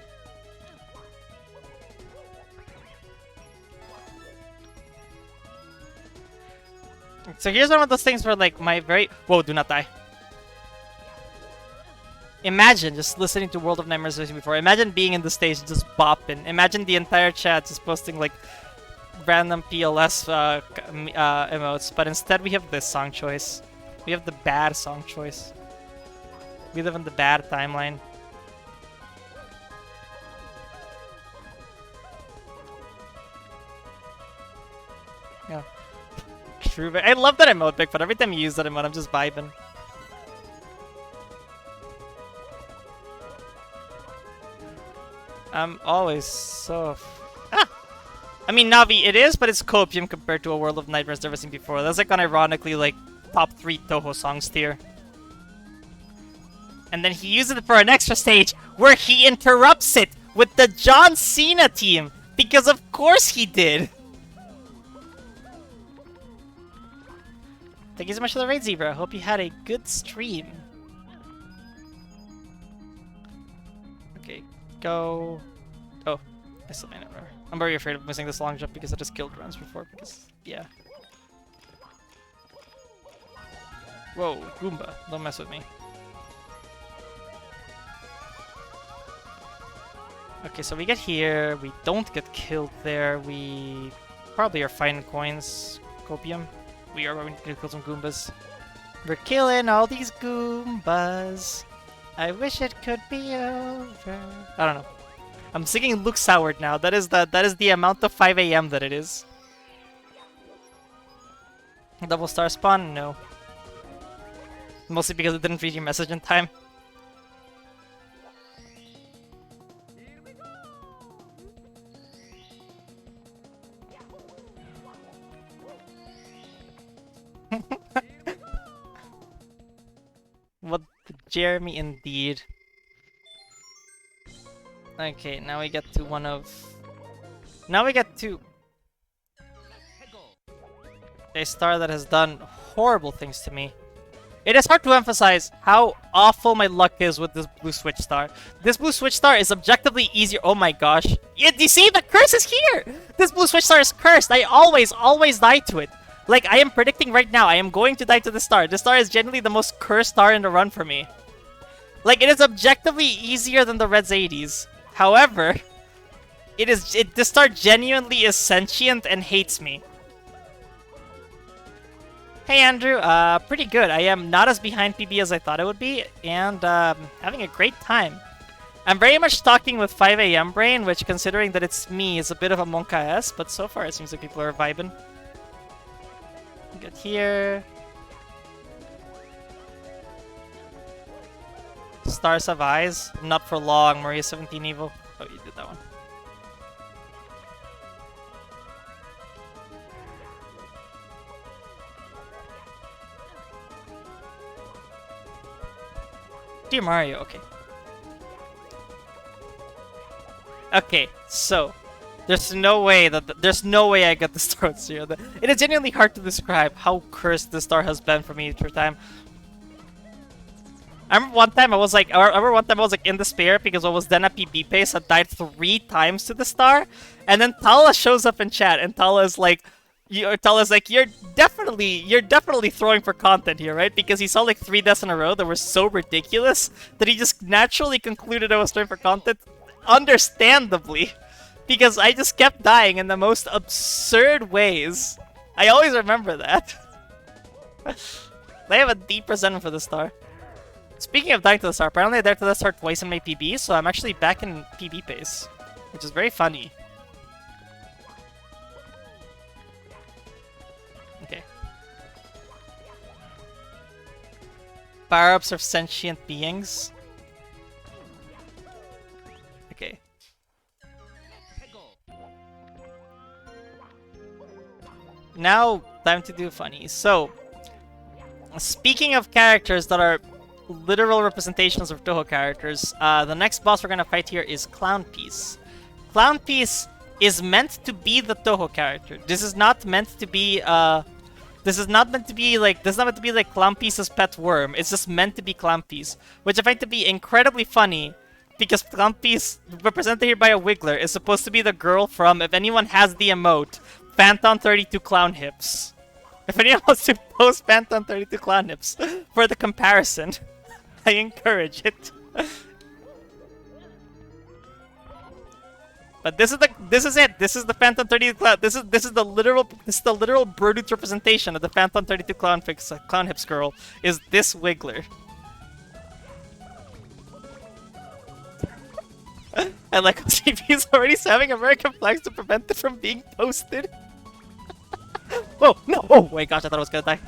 So here's one of those things where like whoa, do not die. Imagine just listening to World of Nightmares before. Imagine being in the stage and just bopping. Imagine the entire chat just posting like random PLS emotes, but instead we have this song choice. We have the bad song choice. We live in the bad timeline. Yeah. True, but I love that emote, Bigfoot. Every time you use that emote, I'm just vibing. I'm always so... I mean, Navi, it is, but it's copium compared to a World of Nightmares never seen before. That's like unironically like top 3 Toho songs tier. And then he uses it for an extra stage where he interrupts it with the John Cena team. Because of course he did. Thank you so much for the raid, Zebra. Hope you had a good stream. Okay, go. Oh, I still made it. I'm very afraid of missing this long jump because I just killed runs before. Because, yeah. Whoa, Goomba. Don't mess with me. Okay, so we get here. We don't get killed there. We probably are fine coins. Copium. We are going to kill some Goombas. We're killing all these Goombas. I wish it could be over. I don't know. I'm singing Luke Soured now. That is the amount of 5 AM that it is. Double star spawn? No. Mostly because it didn't read your message in time. What the Jeremy indeed. Okay, now we get to one of... Now we get to... a star that has done horrible things to me. It is hard to emphasize how awful my luck is with this blue switch star. This blue switch star is objectively easier. Oh my gosh. You see, the curse is here! This blue switch star is cursed. I always die to it. Like, I am predicting right now, I am going to die to this star. This star is genuinely the most cursed star in the run for me. Like, it is objectively easier than the Reds 80s. However, this star genuinely is sentient and hates me. Hey Andrew, pretty good. I am not as behind PB as I thought I would be, and having a great time. I'm very much talking with 5 a.m. brain, which, considering that it's me, is a bit of a Monka-S, but so far it seems like people are vibing. Get here. Stars have eyes. Not for long, Maria17 Oh, you did that one. Dear Mario, okay. Okay, so there's no way I get the star with 0. It is genuinely hard to describe how cursed this star has been for me through time. I remember one time I was like in despair because I was then at PB pace. I died 3 times to the star, and then Tala shows up in chat, and Tala's like, you're definitely throwing for content here, right? Because he saw like 3 deaths in a row that were so ridiculous that he just naturally concluded I was throwing for content. Understandably, because I just kept dying in the most absurd ways. I always remember that. They have a deep resentment for the star. Speaking of dying to the star, apparently I died to the star twice in my PB, so I'm actually back in PB pace, which is very funny. Okay. Power-ups are sentient beings. Okay. Now, time to do funny. So, speaking of characters that are literal representations of Toho characters, the next boss we're gonna fight here is Clown Piece. Clown Piece is meant to be the Toho character. This is not meant to be like Clown Piece's pet worm. It's just meant to be Clown Piece, which I find to be incredibly funny. Because Clown Piece, represented here by a Wiggler, is supposed to be the girl from, if anyone has the emote, Phantom32 Clown Hips. If anyone wants to post Phantom32 Clown Hips for the comparison, I encourage it. But this is it. This is the Phantom32 Clown. This is the literal Brute representation of the Phantom32 Clown Hips girl. Is this Wiggler? I like how CP is already having American flags to prevent it from being posted. Whoa, no! Oh my gosh, I thought I was gonna die.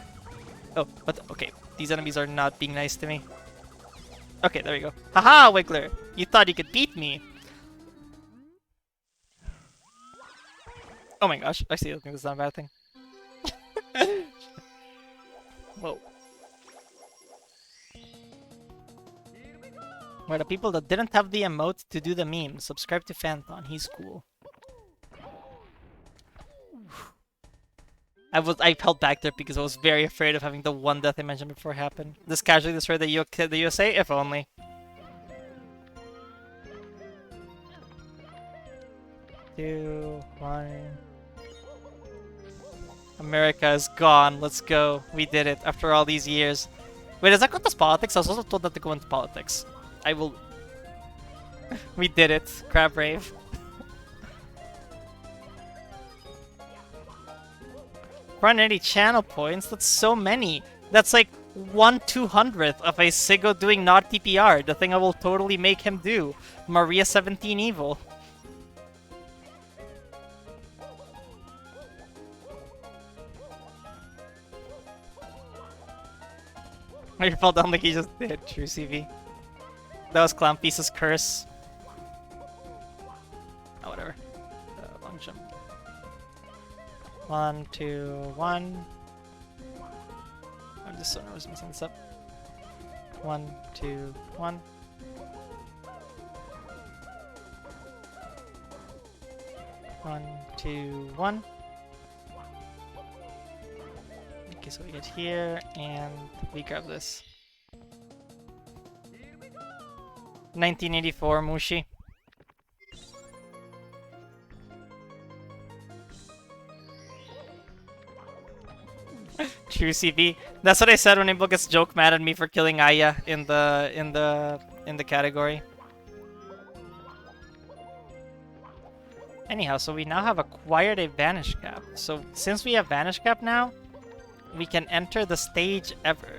Oh, what? Okay, these enemies are not being nice to me. Okay, there we go. Haha, Wiggler! You thought you could beat me. Oh my gosh, actually, I think that's not a bad thing. Whoa. Where the people that didn't have the emote to do the meme, subscribe to Phantom, he's cool. I held back there because I was very afraid of having the one death I mentioned before happen. This casually destroyed the USA, if only. Two, one. America is gone. Let's go. We did it after all these years. Wait, does that count as politics? I was also told not to go into politics. I will. We did it. Crab Rave. 480 channel points? That's so many. That's like 1/200th of a Sigo doing not TPR, the thing I will totally make him do. Maria17 Evil. He fell down like he just did. True CV. That was Clown Piece's curse. Oh, whatever. Long jump. 1, 2, 1. I'm just so nervous messing this up. 1, 2, 1. 1, 2, 1. Okay, so we get here, and we grab this. 1984 Mushi. True CV. That's what I said when people gets joke mad at me for killing Aya in the category. Anyhow, so we now have acquired a Vanish Cap. So since we have Vanish Cap now, we can enter the stage ever.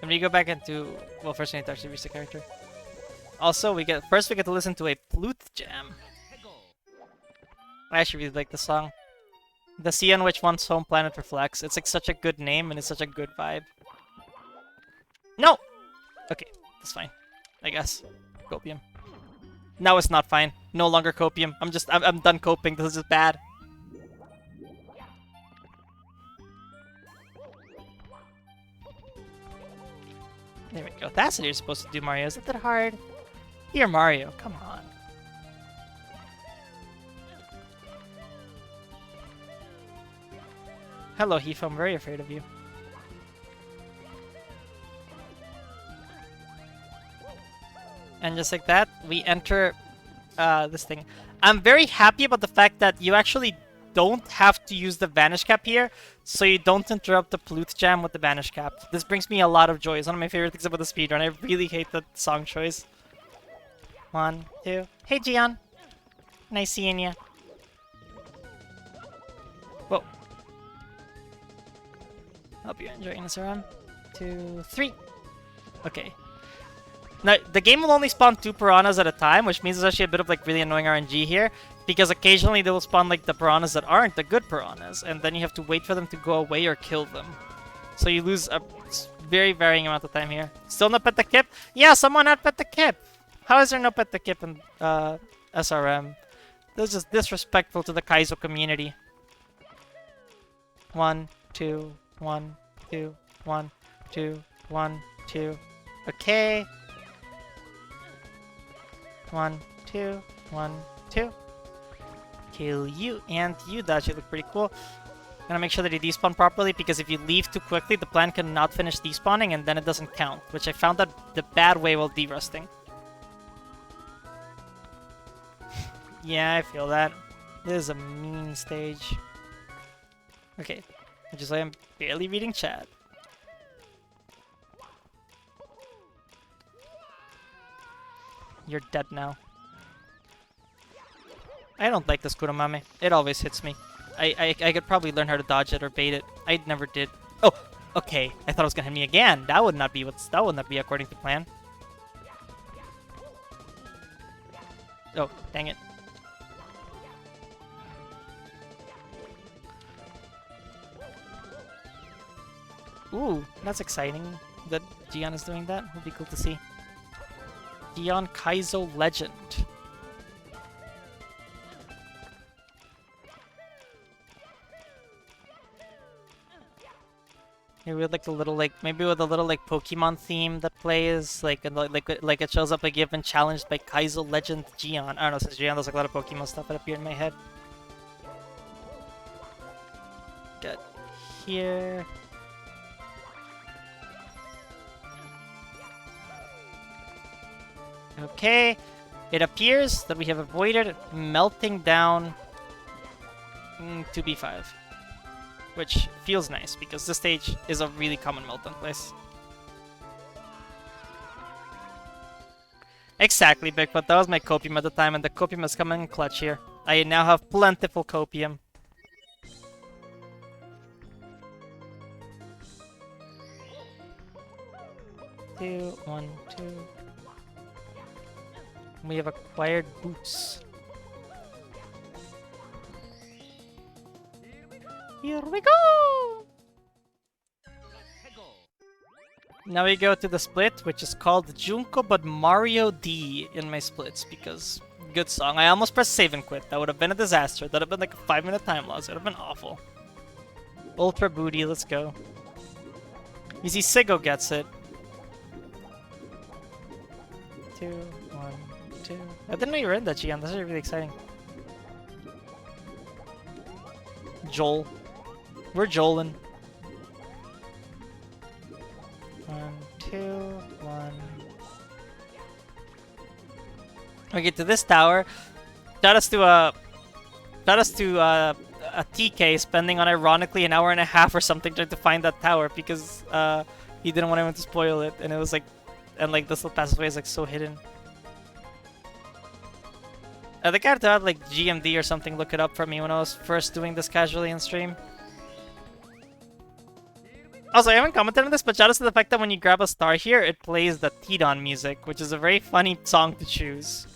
And we go back into... Well, first we need to actually reach the character. Also, we get to listen to a flute jam. I actually really like the song. The sea on which one's home planet reflects. It's like such a good name and it's such a good vibe. No! Okay, that's fine. I guess. Copium. Now it's not fine. No longer copium. I'm done coping. This is bad. There we go. That's what you're supposed to do, Mario. Is it that hard? Dear Mario, come on. Hello, Heath. I'm very afraid of you. And just like that, we enter this thing. I'm very happy about the fact that you actually don't have to use the Vanish Cap here, so you don't interrupt the flute jam with the Vanish Cap. This brings me a lot of joy. It's one of my favorite things about the speedrun. I really hate the song choice. 1, 2. Hey, Gian. Nice seeing ya. Whoa. Hope you're enjoying this run. 2, 3. Okay. Now, the game will only spawn 2 piranhas at a time, which means there's actually a bit of like really annoying RNG here, because occasionally they will spawn like the piranhas that aren't the good piranhas, and then you have to wait for them to go away or kill them. So you lose a very varying amount of time here. Still no pet the kip? Yeah, someone had pet the kip! How is there no pet the kip in SRM? This is disrespectful to the Kaizo community. 1, 2, 1, 2, 1, 2, 1, 2. Okay. 1, 2, 1, 2. Kill you and you. That should look pretty cool. Gonna make sure that you despawn properly, because if you leave too quickly, the plant cannot finish despawning and then it doesn't count, which I found that the bad way while derusting. Yeah, I feel that. This is a mean stage. Okay. Just like I'm barely reading chat. You're dead now. I don't like this Kurumame. It always hits me. I could probably learn how to dodge it or bait it. I never did. Oh, okay. I thought it was gonna hit me again. That would not be according to plan. Oh, dang it. Ooh, that's exciting that Gian is doing that. Would be cool to see. Gian Kaizo Legend. Maybe with like a little Pokemon theme that plays, like it shows up like you've been challenged by Kaizo Legend Gian. I don't know, since Gian there's like a lot of Pokemon stuff that appear in my head. Get here. Okay, it appears that we have avoided melting down 2B5, which feels nice because this stage is a really common meltdown place. Exactly, Bigfoot. That was my copium at the time, and the copium is coming in clutch here. I now have plentiful copium. Two, 1, 2. We have acquired boots. Here we go! Now we go to the split, which is called Junko but Mario D in my splits, because good song. I almost pressed save and quit. That would have been a disaster. That would have been like a 5-minute time loss. It would have been awful. Ultra booty, let's go. You see, Sigo gets it. 2, 1, 2. I didn't know you were in that, Gian. This is really exciting. Joel. We're Joelin. 1, 2, 1. We get to this tower. Shout us to a TK spending on ironically an hour and a half or something trying to find that tower because he didn't want anyone to spoil it, and it was like, and like this little passageway is like so hidden. I think I had to have like GMD or something look it up for me when I was first doing this casually in stream. Also, I haven't commented on this, but shout out to the fact that when you grab a star here, it plays the Tidon music, which is a very funny song to choose.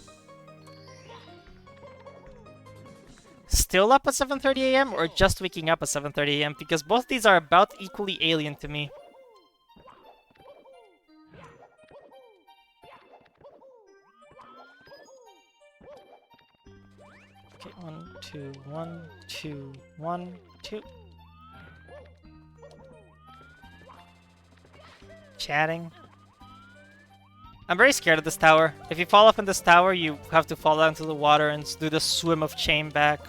Still up at 7:30 AM or just waking up at 7:30 AM? Because both these are about equally alien to me. Okay, 1, 2, 1, 2, 1, 2. Chatting. I'm very scared of this tower. If you fall off in this tower, you have to fall down to the water and do the swim of chain back.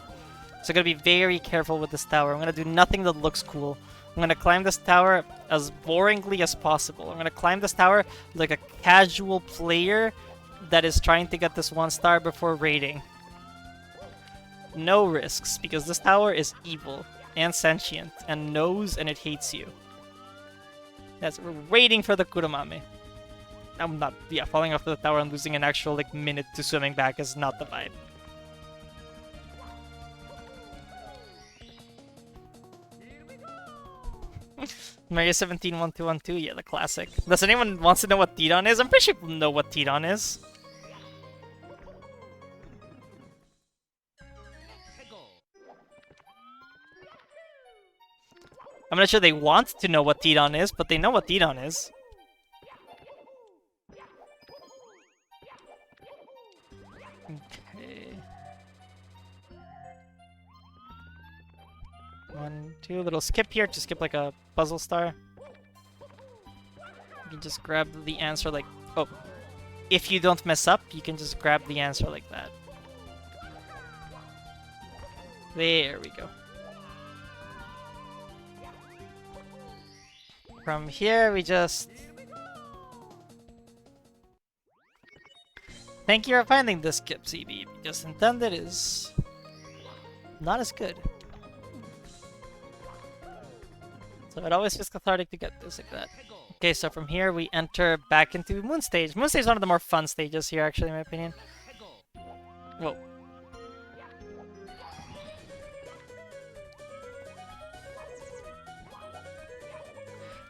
So I'm gonna be very careful with this tower. I'm gonna do nothing that looks cool. I'm gonna climb this tower as boringly as possible. I'm gonna climb this tower like a casual player that is trying to get this 1 star before raiding. No risks, because this tower is evil and sentient and knows and it hates you. We're waiting for the Kurumame. I'm not, yeah, falling off the tower and losing an actual, like, minute to swimming back is not the vibe. MariaSnowlily, yeah, the classic. Does anyone wants to know what Tidon is? I'm pretty sure people know what Tidon is. I'm not sure they want to know what Tidon is, but they know what Tidon is. Okay. 1, 2, little skip here to skip like a puzzle star. You can just grab the answer like, oh. If you don't mess up, you can just grab the answer like that. There we go. From here, we just... Thank you for finding this skip, CB, because intended is not as good. So it always feels cathartic to get this like that. Okay, so from here, we enter back into Moon Stage. Moon Stage is one of the more fun stages here, actually, in my opinion. Whoa.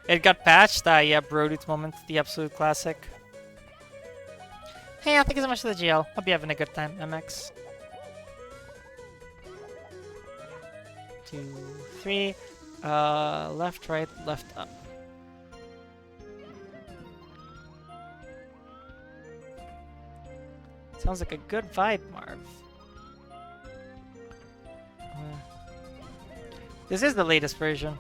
It got patched, yeah, Brodude's moment, the absolute classic. Hey, thank you so much for the GL. Hope you're having a good time, MX. 2, 3, left, right, left, up. Sounds like a good vibe, Marv. This is the latest version.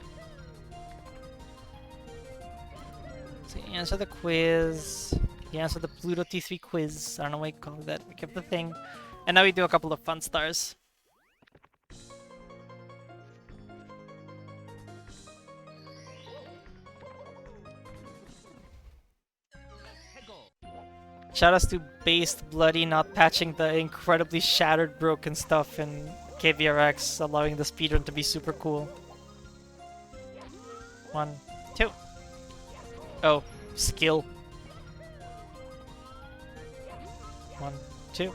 So you answer the quiz. You answer the Pluto T3 quiz. I don't know what you call that. We kept the thing. And now we do a couple of fun stars. Shoutouts to Based Bloody not patching the incredibly shattered broken stuff in KVRX, allowing the speedrun to be super cool. 1, 2. Oh, skill. 1, 2.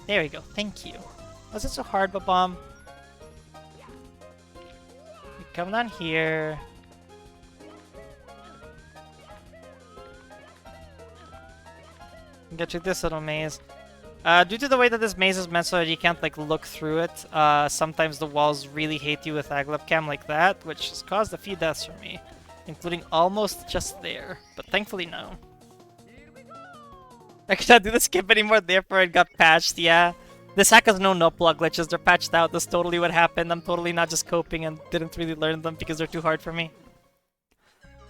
There we go. Thank you. Was it so hard, Babam? You come down here. Get to this little maze. Due to the way that this maze is meant so that you can't like look through it, sometimes the walls really hate you with Aglap Cam like that, which has caused a few deaths for me, including almost just there, but thankfully no. I cannot do the skip anymore, therefore it got patched, yeah. This hack has no no-plug glitches, they're patched out, that's totally what happened. I'm totally not just coping and didn't really learn them because they're too hard for me.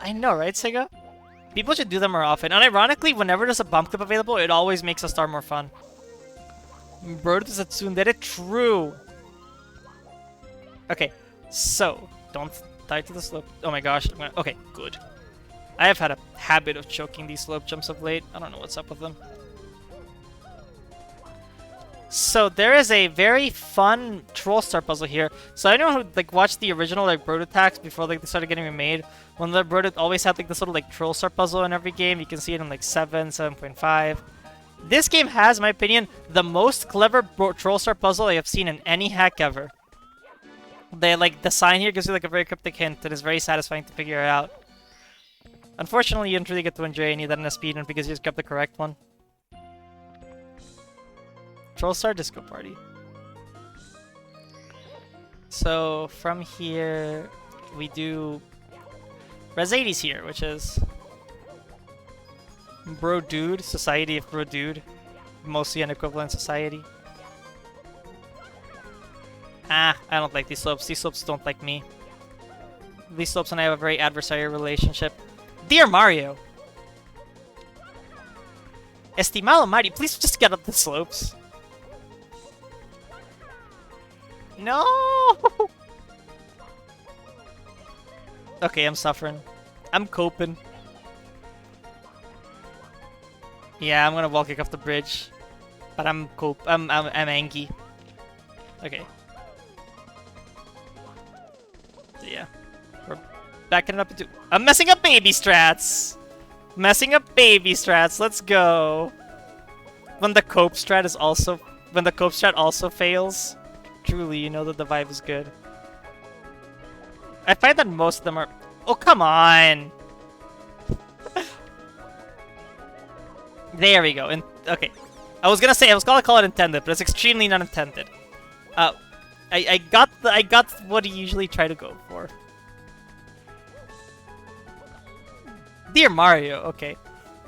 I know, right, Sega? People should do them more often, and ironically, whenever there's a bump clip available, it always makes a star more fun. Bird is a tsundere, true! Okay, so, don't die to the slope. Oh my gosh, okay, good. I have had a habit of choking these slope jumps of late. I don't know what's up with them. So there is a very fun troll star puzzle here. So anyone who like watched the original like Brood attacks before like they started getting remade, when the Brood always had like this little like troll star puzzle in every game. You can see it in like 7, 7.5. This game has, in my opinion, the most clever Troll Star puzzle I have seen in any hack ever. The sign here gives you like a very cryptic hint and is very satisfying to figure out. Unfortunately, you don't really get to enjoy any of that in a speedrun because you just got the correct one. Troll Star Disco Party. So from here, we do Res 80's here, which is Bro Dude, Society of Bro Dude, mostly an equivalent society. I don't like these slopes. These slopes don't like me. These slopes and I have a very adversarial relationship. Dear Mario! Estimado Mario, please just get up the slopes. No! Okay, I'm suffering. I'm coping. Yeah, I'm gonna wall kick off the bridge. But I'm angry. Okay. So yeah. We're backing it up into... I'm messing up baby strats! Messing up baby strats, let's go! When the cope strat is also... When the cope strat also fails, truly you know that the vibe is good. I find that most of them are... Oh, come on! There we go. Okay. I was gonna call it intended, but it's extremely not intended. I got what you usually try to go for. Dear Mario, okay.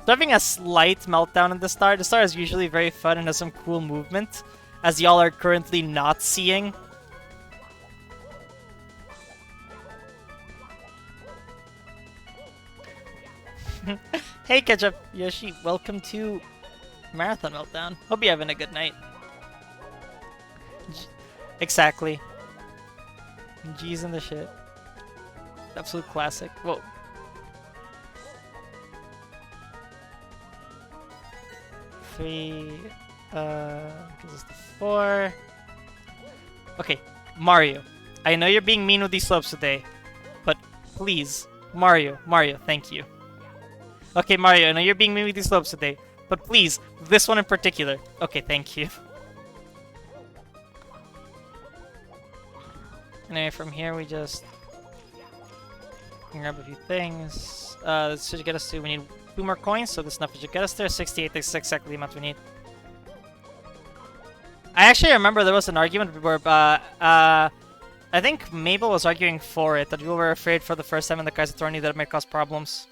So having a slight meltdown in the star. The star is usually very fun and has some cool movement, as y'all are currently not seeing. Hey Ketchup Yoshi, welcome to Marathon Meltdown. Hope you're having a good night. Exactly. G's in the shit. Absolute classic. Whoa. Three. Gives us the 4. Okay, Mario. I know you're being mean with these slopes today, but please, Mario, thank you. Okay, Mario, I know you're being mean with these slopes today, but please, this one in particular. Okay, thank you. Anyway, from here we just grab a few things. This should get us to, we need 2 more coins, so this enough should get us there. 68 is exactly the amount we need. I actually remember there was an argument where, I think Mabel was arguing for it, that we were afraid for the first time in the Kaiser tourney that it might cause problems.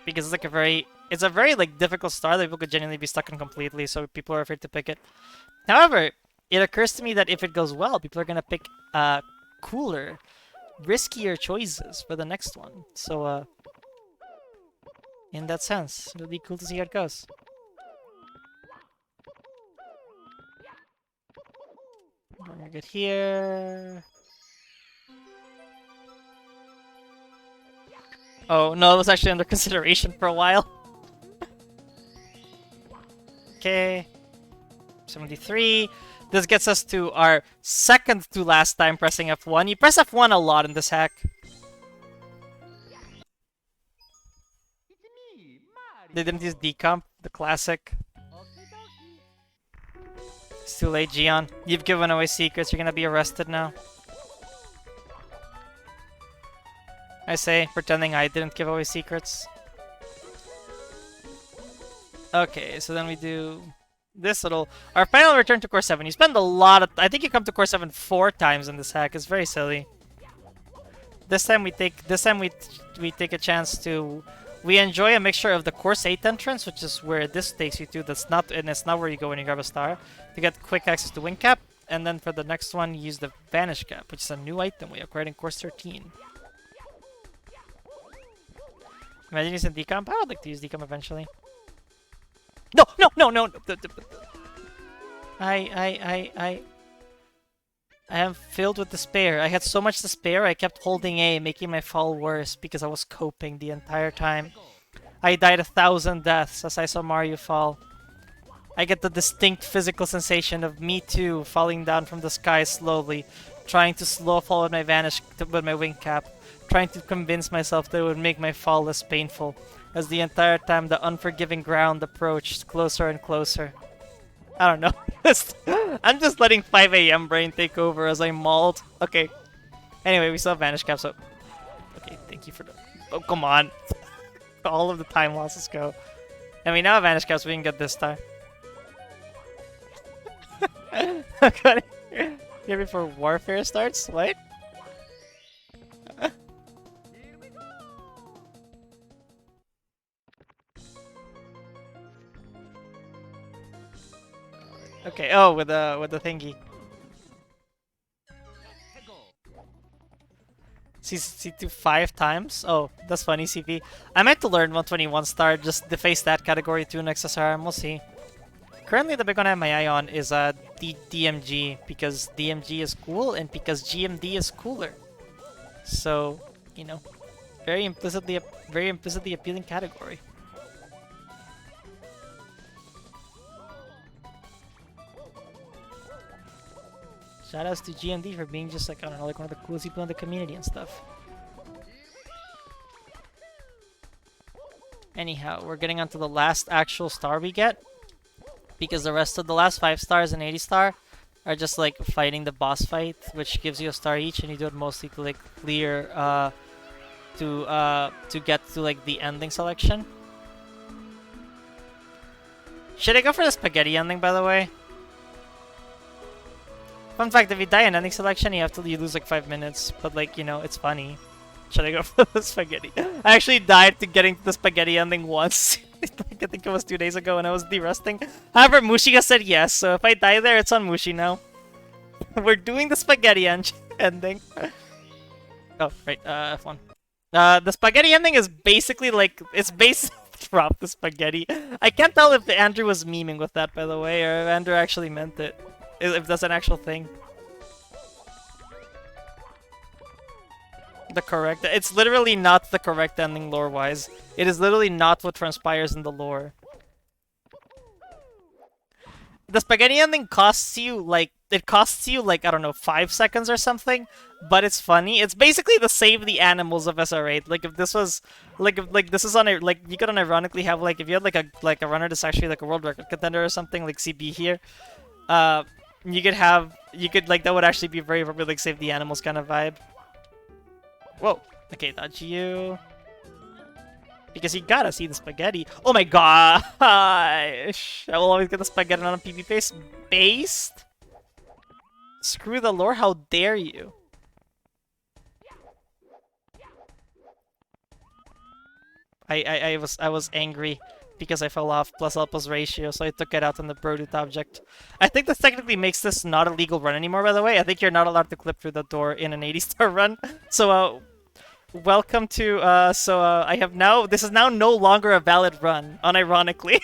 Because it's like a very like difficult star that people could genuinely be stuck in completely, so people are afraid to pick it. However, it occurs to me that if it goes well, people are gonna pick cooler, riskier choices for the next one. So in that sense, it'll be cool to see how it goes. We're gonna get here. Oh, no, it was actually under consideration for a while. Okay. 73. This gets us to our second to last time pressing F1. You press F1 a lot in this hack. They didn't use decomp, the classic. It's too late, Gion. You've given away secrets. You're gonna be arrested now. I say, pretending I didn't give away secrets. Okay, so then we do this little... Our final return to Core 7. You spend a lot of... I think you come to Core 7 4 times in this hack. It's very silly. This time we take a chance to... We enjoy a mixture of the Course 8 entrance, which is where this takes you to. That's not... And it's not where you go when you grab a star. To get quick access to Wing Cap. And then for the next one, use the Vanish Cap, which is a new item we acquired in Course 13. Imagine using decomp. I would like to use decomp eventually. No! I am filled with despair. I had so much despair, I kept holding A, making my fall worse because I was coping the entire time. I died 1,000 deaths as I saw Mario fall. I get the distinct physical sensation of me too falling down from the sky slowly, trying to slow fall with my Wing Cap, trying to convince myself that it would make my fall less painful. as the entire time the unforgiving ground approached closer and closer. I don't know. I'm just letting 5 a.m. brain take over as I mauled. Okay. Anyway, we still have Vanish Cap, so... Okay, thank you for the... Oh, come on. All of the time losses go. And we now have Vanish Cap, so we can get this time. Okay. Here before Warfare starts? What? Okay, oh, with the thingy. C2 5 times? Oh, that's funny, CP. I meant to learn 121 star just to face that category 2 in SSRM, we'll see. Currently, the big one I have my eye on is DMG, because DMG is cool and because GMD is cooler. So, you know, very implicitly appealing category. Shoutouts to GMD for being just like, I don't know, like one of the coolest people in the community and stuff. Anyhow, we're getting onto the last actual star we get. Because the rest of the last 5 stars and 80 star are just like fighting the boss fight, which gives you a star each, and you do it mostly to like clear, to get to like the ending selection. Should I go for the spaghetti ending, by the way? Fun fact, if you die in ending selection, you lose like 5 minutes, but like, you know, it's funny. Should I go for the spaghetti? I actually died to getting to the spaghetti ending once. I think it was 2 days ago when I was de-resting. However, Mushiga said yes, so if I die there, it's on Mushi now. We're doing the spaghetti ending. Oh, right, F1. The spaghetti ending is basically like, it's basically drop the spaghetti. I can't tell if Andrew was memeing with that, by the way, or if Andrew actually meant it. If that's an actual thing. The correct... It's literally not the correct ending lore-wise. It is literally not what transpires in the lore. The spaghetti ending costs you, like... It costs you, like, I don't know, 5 seconds or something. But it's funny. It's basically the save the animals of SR8. Like, if this was... Like, if this is on a... Like, you could unironically have, like... If you had, like a runner that's actually, like, a world record contender or something, like CB here. You could have... You could, like, that would actually be very, very, like, save the animals kind of vibe. Whoa. Okay, dodge you. Because you gotta see the spaghetti. Oh my gosh! I will always get the spaghetti on a PB based? Screw the lore, how dare you? I was angry because I fell off plus L plus ratio, so I took it out on the Brodut object. I think this technically makes this not a legal run anymore, by the way. I think you're not allowed to clip through the door in an 80-star run. So, welcome to, I have now, this is now no longer a valid run, unironically.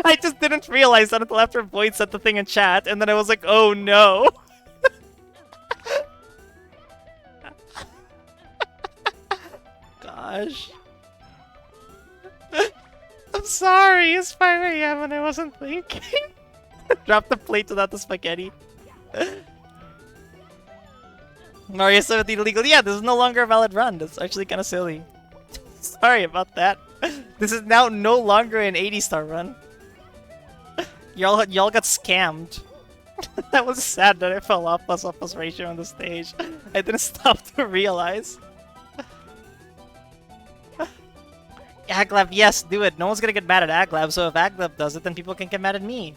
I just didn't realize that until after Void said the thing in chat, and then I was like, oh no! Gosh. I'm sorry, it's 5 a.m. and I wasn't thinking. Drop the plate without the spaghetti. Mario 17 illegal. Yeah, this is no longer a valid run. That's actually kind of silly. Sorry about that. This is now no longer an 80-star run. Y'all got scammed. That was sad that I fell off plus ratio on the stage. I didn't stop to realize. Aglab, yes, do it. No one's gonna get mad at Aglab, so if Aglab does it, then people can get mad at me.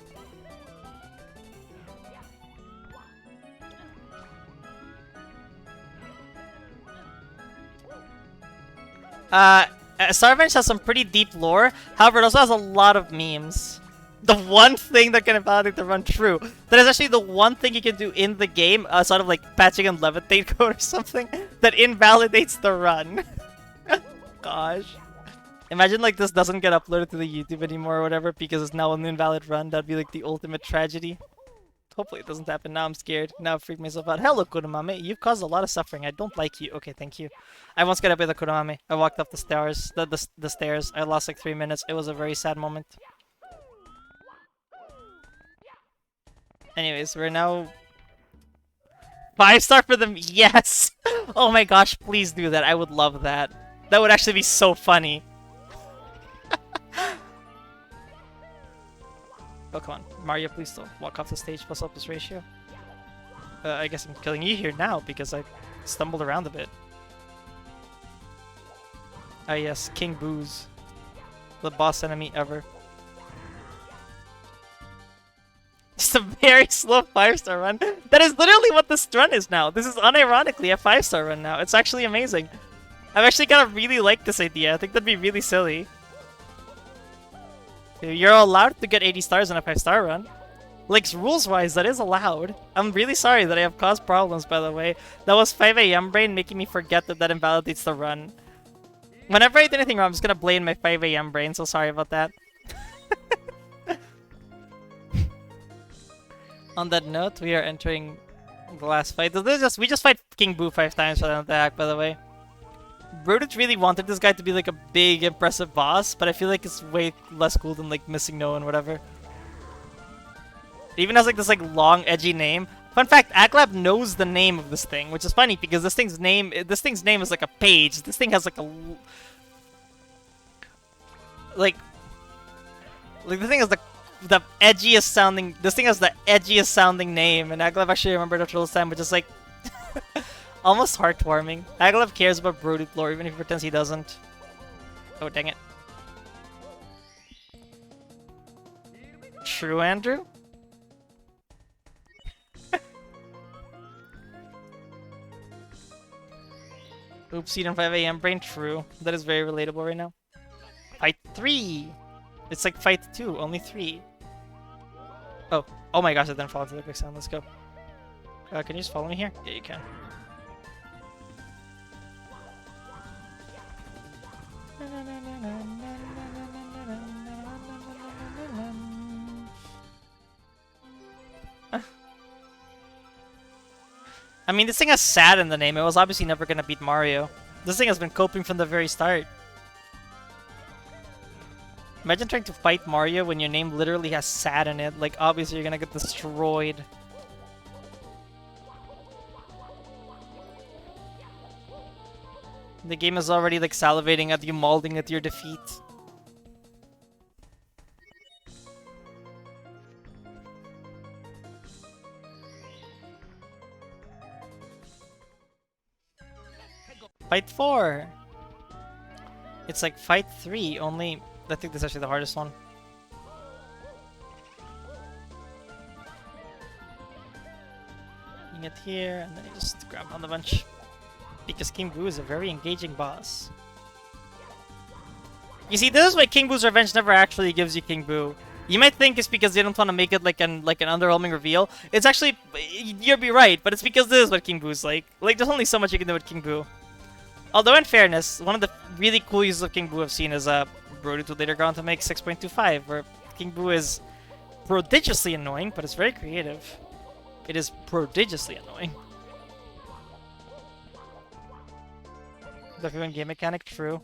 Starvenge has some pretty deep lore, however it also has a lot of memes. The one thing that can invalidate the run, true. That is actually the one thing you can do in the game, sort of like patching and levitate code or something, that invalidates the run. Gosh. Imagine like this doesn't get uploaded to the YouTube anymore or whatever because it's now an invalid run. That'd be like the ultimate tragedy. Hopefully it doesn't happen. Now I'm scared. Now I've freaked myself out. Hello, Kurumame. You've caused a lot of suffering. I don't like you. Okay, thank you. I once got up with the Kurumame. I walked up the stairs. The stairs. I lost like 3 minutes. It was a very sad moment. Anyways, we're now... 5-star for them. Yes! Oh my gosh, please do that. I would love that. That would actually be so funny. Oh, come on. Mario, please don't walk off the stage plus up this ratio. I guess I'm killing you here now because I stumbled around a bit. Ah yes, King Boo's. The boss enemy ever. Just a very slow 5-star run. That is literally what this run is now. This is unironically a 5-star run now. It's actually amazing. I'm actually gonna really like this idea. I think that'd be really silly. You're allowed to get 80 stars in a 5-star run. Like, rules-wise, that is allowed. I'm really sorry that I have caused problems, by the way. That was 5 AM brain making me forget that that invalidates the run. Whenever I do anything wrong, I'm just gonna blame my 5 AM brain, so sorry about that. On that note, we are entering the last fight. We just fight King Boo 5 times for the attack, by the way. Brudich really wanted this guy to be like a big, impressive boss, but I feel like it's way less cool than like Missing No and whatever. It even has like this like long, edgy name. Fun fact: Aglab knows the name of this thing, which is funny because this thing's name is like a page. This thing has like a like the thing is the edgiest sounding. This thing has the edgiest sounding name, and Aglab actually remembered after this time, which is like almost heartwarming. Aglab cares about Brudich lore, even if he pretends he doesn't. Oh dang it! True, Andrew. Oopsie, on 5 AM brain. True. That is very relatable right now. Fight 3! It's like fight 2, only 3. Oh. Oh my gosh, I didn't fall into the quicksand. Let's go. Can you just follow me here? Yeah, you can. I mean, this thing has sad in the name. It was obviously never gonna beat Mario. This thing has been coping from the very start. Imagine trying to fight Mario when your name literally has sad in it. Like, obviously you're gonna get destroyed. The game is already like salivating at you, mauling at your defeat. Fight 4! It's like fight 3, only I think this is actually the hardest one. You get here, and then you just grab on the bunch. Because King Boo is a very engaging boss. You see, this is why King Boo's Revenge never actually gives you King Boo. You might think it's because they don't want to make it like an underwhelming reveal. It's actually, you'll be right, but it's because this is what King Boo's like. Like, there's only so much you can do with King Boo. Although, in fairness, one of the really cool uses of King Boo I've seen is Brody would later go on to make 6.25, where King Boo is prodigiously annoying, but it's very creative. It is prodigiously annoying. The everyone game mechanic, true.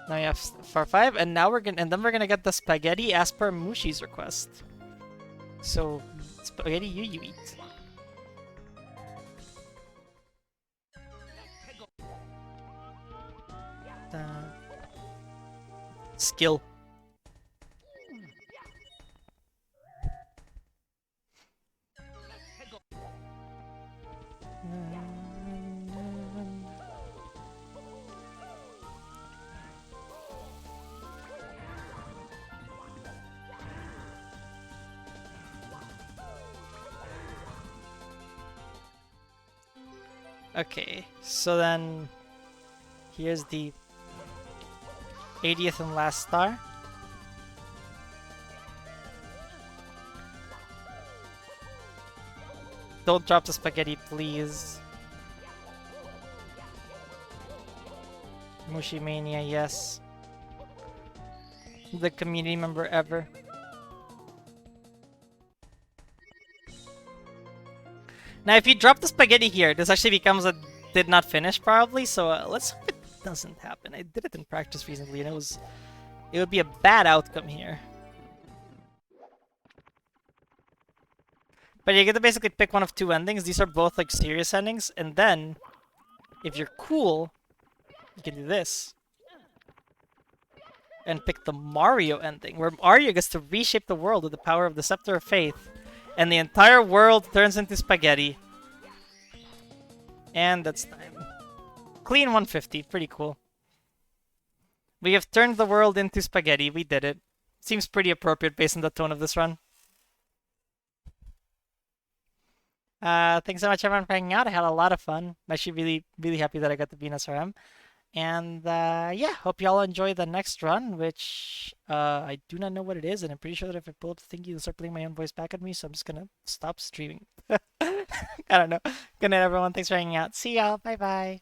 Now you have Far 5, and now we're gonna get the spaghetti as per Mushi's request. So spaghetti you eat. Skill. Okay, so then here's the 80th and last star. Don't drop the spaghetti, please. Mushi Mania, yes. The community member ever. Now, if you drop the spaghetti here, this actually becomes a did not finish, probably, so let's hope it doesn't happen. I did it in practice recently, and it would be a bad outcome here. But you get to basically pick one of two endings. These are both, like, serious endings, and then, if you're cool, You can do this. And pick the Mario ending, where Mario gets to reshape the world with the power of the Scepter of Faith. And the entire world turns into spaghetti. And that's time. Clean 150, pretty cool. We have turned the world into spaghetti, we did it. Seems pretty appropriate based on the tone of this run. Thanks so much everyone for hanging out. I had a lot of fun. I'm actually really happy that I got to be in SRM. And yeah, hope y'all enjoy the next run, which I do not know what it is, and I'm pretty sure that if I pull up the thingy, it'll start playing my own voice back at me, so I'm just gonna stop streaming. I don't know. Good night, everyone. Thanks for hanging out. See y'all. Bye bye.